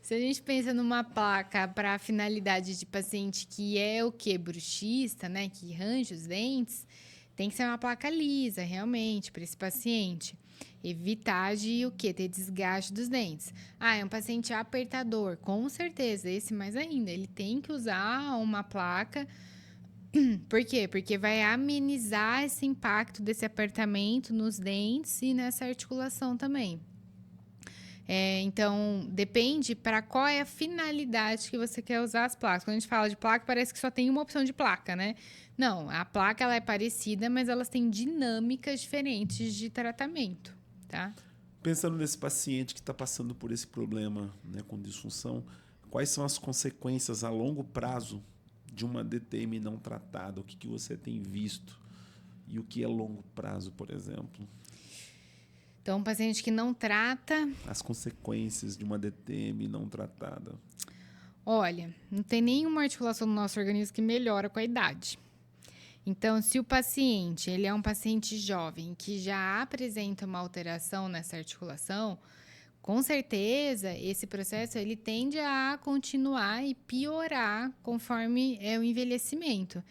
Se a gente pensa numa placa para a finalidade de paciente que é o quê? Bruxista, né? Que arranja os dentes, tem que ser uma placa lisa, realmente, para esse paciente. Evitar de o quê? Ter desgaste dos dentes. É um paciente apertador, com certeza, esse mais ainda. Ele tem que usar uma placa. Por quê? Porque vai amenizar esse impacto desse apertamento nos dentes e nessa articulação também. Então, depende para qual é a finalidade que você quer usar as placas. Quando a gente fala de placa, parece que só tem uma opção de placa, né? Não, a placa ela é parecida, mas elas têm dinâmicas diferentes de tratamento, tá? Pensando nesse paciente que está passando por esse problema, né, com disfunção, quais são as consequências a longo prazo de uma DTM não tratada? O que você tem visto? E o que é longo prazo, por exemplo? Então, um paciente que não trata... As consequências de uma DTM não tratada. Olha, não tem nenhuma articulação no nosso organismo que melhora com a idade. Então, se o paciente ele é um paciente jovem que já apresenta uma alteração nessa articulação, com certeza esse processo ele tende a continuar e piorar conforme o envelhecimento.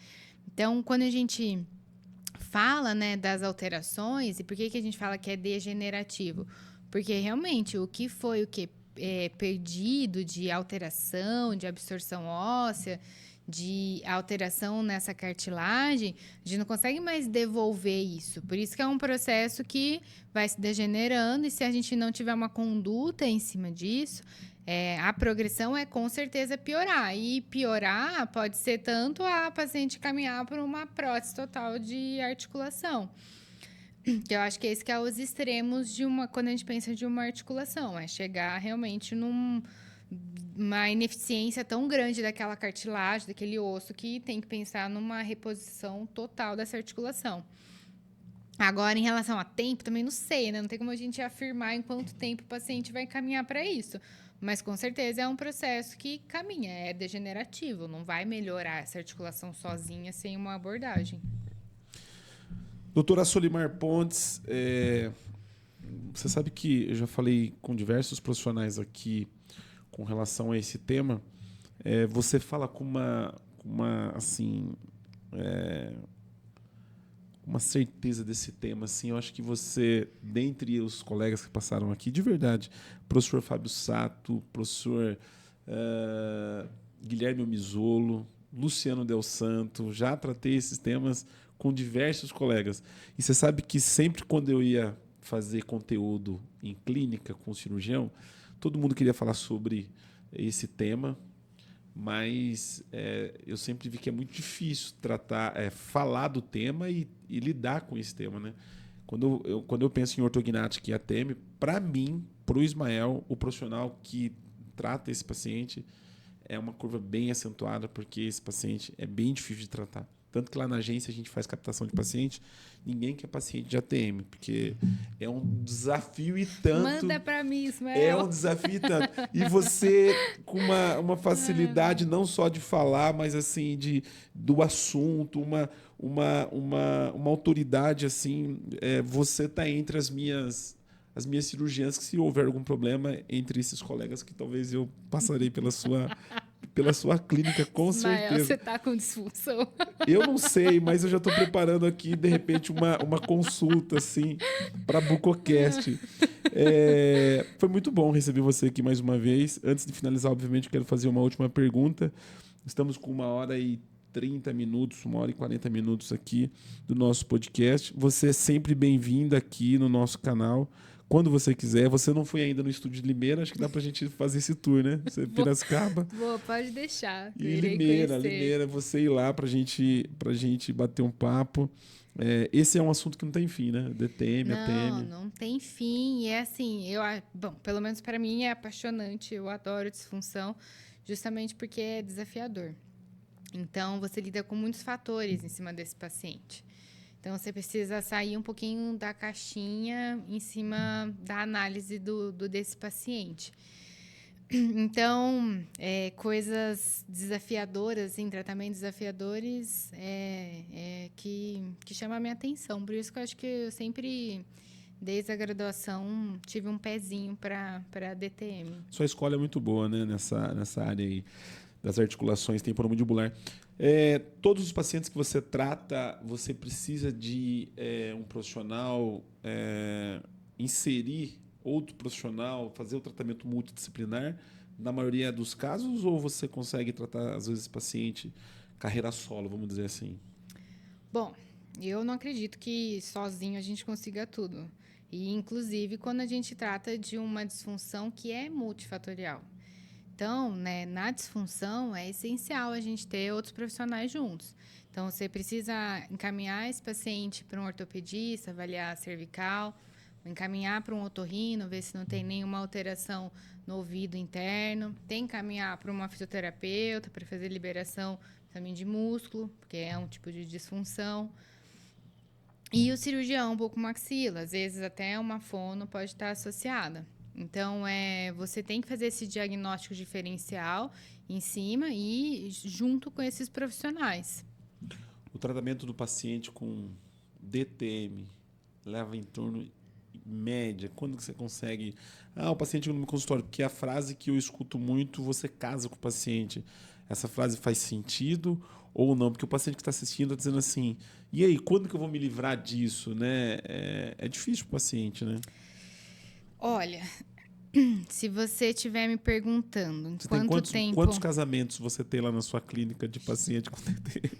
Então, quando a gente fala, né, das alterações, e por que a gente fala que é degenerativo? Porque realmente o que foi perdido de alteração, de absorção óssea, de alteração nessa cartilagem, a gente não consegue mais devolver isso. Por isso que é um processo que vai se degenerando, e se a gente não tiver uma conduta em cima disso, a progressão é com certeza piorar. E piorar pode ser tanto a paciente caminhar para uma prótese total de articulação. Que eu acho que esse que é os extremos quando a gente pensa de uma articulação. É chegar realmente numa ineficiência tão grande daquela cartilagem, daquele osso, que tem que pensar numa reposição total dessa articulação. Agora, em relação a tempo, também não sei, né? Não tem como a gente afirmar em quanto tempo o paciente vai caminhar para isso. Mas, com certeza, é um processo que caminha, é degenerativo. Não vai melhorar essa articulação sozinha sem uma abordagem. Doutora Solimar Pontes, você sabe que eu já falei com diversos profissionais aqui com relação a esse tema. Você fala com uma certeza desse tema. Assim, eu acho que você, dentre os colegas que passaram aqui, de verdade, professor Fábio Sato, professor Guilherme Omizolo, Luciano Del Santo, já tratei esses temas com diversos colegas. E você sabe que sempre quando eu ia fazer conteúdo em clínica com o cirurgião, todo mundo queria falar sobre esse tema, mas eu sempre vi que é muito difícil falar do tema e lidar com esse tema, né? Quando eu penso em ortognática e ATM, para mim, para o Ismael, o profissional que trata esse paciente, é uma curva bem acentuada, porque esse paciente é bem difícil de tratar. Tanto que lá na agência a gente faz captação de paciente, ninguém quer paciente de ATM, porque é um desafio e tanto. Manda para mim, Ismael. É um desafio e tanto. E você, com uma facilidade não só de falar, mas assim, do assunto, uma autoridade, assim, você está entre as minhas cirurgiãs, que se houver algum problema entre esses colegas, que talvez eu passarei pela sua clínica, com Ismael, certeza. você está com disfunção. Eu não sei, mas eu já estou preparando aqui, de repente, uma consulta, assim, para a Bucocast. Foi muito bom receber você aqui mais uma vez. Antes de finalizar, obviamente, eu quero fazer uma última pergunta. Estamos com 1h30 minutos, 1h40 minutos aqui do nosso podcast. Você é sempre bem-vinda aqui no nosso canal. Quando você quiser. Você não foi ainda no estúdio de Limeira, acho que dá pra gente fazer esse tour, né? Você, Piracicaba. Pode deixar. E Limeira, você ir lá pra gente bater um papo. Esse é um assunto que não tem fim, né? DTM, ATM. Não tem fim. E é assim, bom, pelo menos para mim é apaixonante. Eu adoro disfunção, justamente porque é desafiador. Então, você lida com muitos fatores em cima desse paciente. Então, você precisa sair um pouquinho da caixinha em cima da análise desse paciente. Então, coisas desafiadoras, assim, tratamentos desafiadores que chamam a minha atenção. Por isso que eu acho que eu sempre, desde a graduação, tive um pezinho para DTM. Sua escola é muito boa, né, nessa área aí das articulações temporomandibular. Todos os pacientes que você trata, você precisa de um profissional inserir outro profissional, fazer o tratamento multidisciplinar, na maioria dos casos, ou você consegue tratar, às vezes, paciente carreira solo, vamos dizer assim? Bom, eu não acredito que sozinho a gente consiga tudo. E, inclusive, quando a gente trata de uma disfunção que é multifatorial. Então, né, na disfunção, é essencial a gente ter outros profissionais juntos. Então, você precisa encaminhar esse paciente para um ortopedista, avaliar a cervical, encaminhar para um otorrino, ver se não tem nenhuma alteração no ouvido interno, tem que encaminhar para uma fisioterapeuta para fazer liberação também de músculo, porque é um tipo de disfunção. E o cirurgião bucomaxila, às vezes até uma fono pode estar associada. Então, você tem que fazer esse diagnóstico diferencial em cima e junto com esses profissionais. O tratamento do paciente com DTM leva em torno, em média, quando que você consegue... o paciente no meu consultório, porque a frase que eu escuto muito, você casa com o paciente. Essa frase faz sentido ou não? Porque o paciente que está assistindo está dizendo assim, e aí, quando que eu vou me livrar disso? Né? É difícil para o paciente, né? Olha, se você estiver me perguntando quantos casamentos você tem lá na sua clínica de paciente com DTM?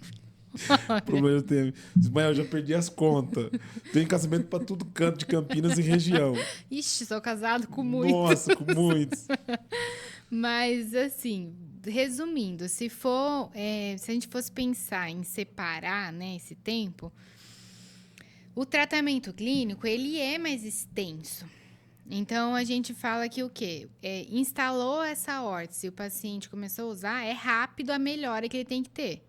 Problema de DTM. Ismael, eu já perdi as contas. Tem casamento para tudo canto de Campinas e região. Ixi, sou casado com muitos. Nossa, com muitos. Mas, assim, resumindo, se a gente fosse pensar em separar, né, esse tempo, o tratamento clínico, ele é mais extenso. Então, a gente fala que o quê? Instalou essa órtese, o paciente começou a usar, é rápido a melhora que ele tem que ter.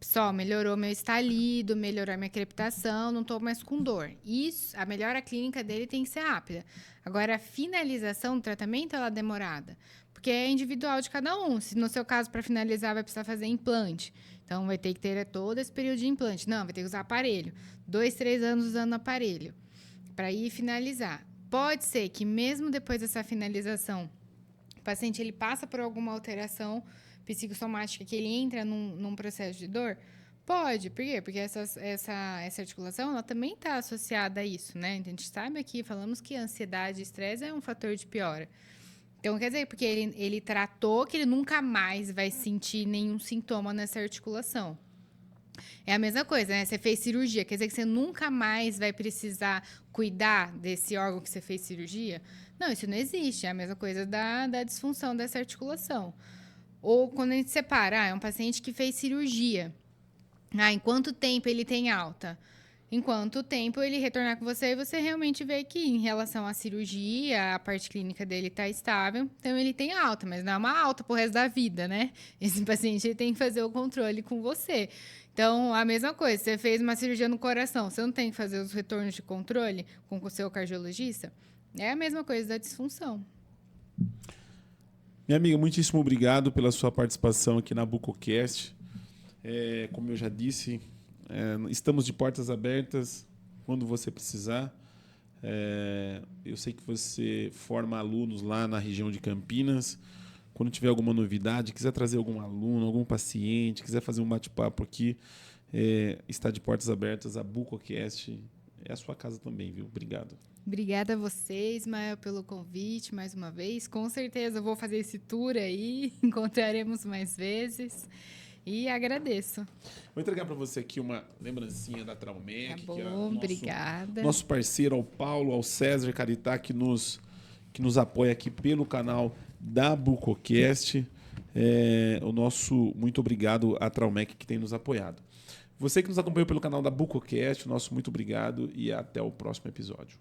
Só melhorou meu estalido, melhorou minha crepitação, não estou mais com dor. Isso, a melhora clínica dele tem que ser rápida. Agora, a finalização do tratamento, ela é demorada, porque é individual de cada um. Se no seu caso, para finalizar, vai precisar fazer implante, então vai ter que ter todo esse período de implante. Não, vai ter que usar aparelho. 2, 3 anos usando aparelho para ir finalizar. Pode ser que mesmo depois dessa finalização, o paciente ele passa por alguma alteração psicossomática, que ele entra num processo de dor? Pode. Por quê? Porque essa articulação ela também está associada a isso, né? Então, a gente sabe aqui, falamos que ansiedade e estresse é um fator de piora. Então, quer dizer, porque ele tratou que ele nunca mais vai sentir nenhum sintoma nessa articulação. É a mesma coisa, né? Você fez cirurgia, quer dizer que você nunca mais vai precisar cuidar desse órgão que você fez cirurgia? Não, isso não existe. É a mesma coisa da disfunção dessa articulação. Ou quando a gente separa, é um paciente que fez cirurgia. Em quanto tempo ele tem alta? em quanto tempo ele retornar com você e você realmente vê que em relação à cirurgia, a parte clínica dele está estável, então ele tem alta, mas não é uma alta pro resto da vida, né? Esse paciente ele tem que fazer o controle com você. Então, a mesma coisa, você fez uma cirurgia no coração, você não tem que fazer os retornos de controle com o seu cardiologista? É a mesma coisa da disfunção. Minha amiga, muitíssimo obrigado pela sua participação aqui na BucoCast. Como eu já disse, estamos de portas abertas quando você precisar. Eu sei que você forma alunos lá na região de Campinas. Quando tiver alguma novidade, quiser trazer algum aluno, algum paciente, quiser fazer um bate-papo aqui, está de portas abertas. A BucoCast é a sua casa também, viu? Obrigado. Obrigada a você, Ismael, pelo convite mais uma vez. Com certeza eu vou fazer esse tour aí, encontraremos mais vezes. E agradeço. Vou entregar para você aqui uma lembrancinha da Traumec. Tá bom, que é obrigada. Nosso parceiro, ao Paulo, ao César Caritá, que nos apoia aqui pelo canal da BucoCast. O nosso muito obrigado à Traumec que tem nos apoiado. Você que nos acompanhou pelo canal da BucoCast, nosso muito obrigado e até o próximo episódio.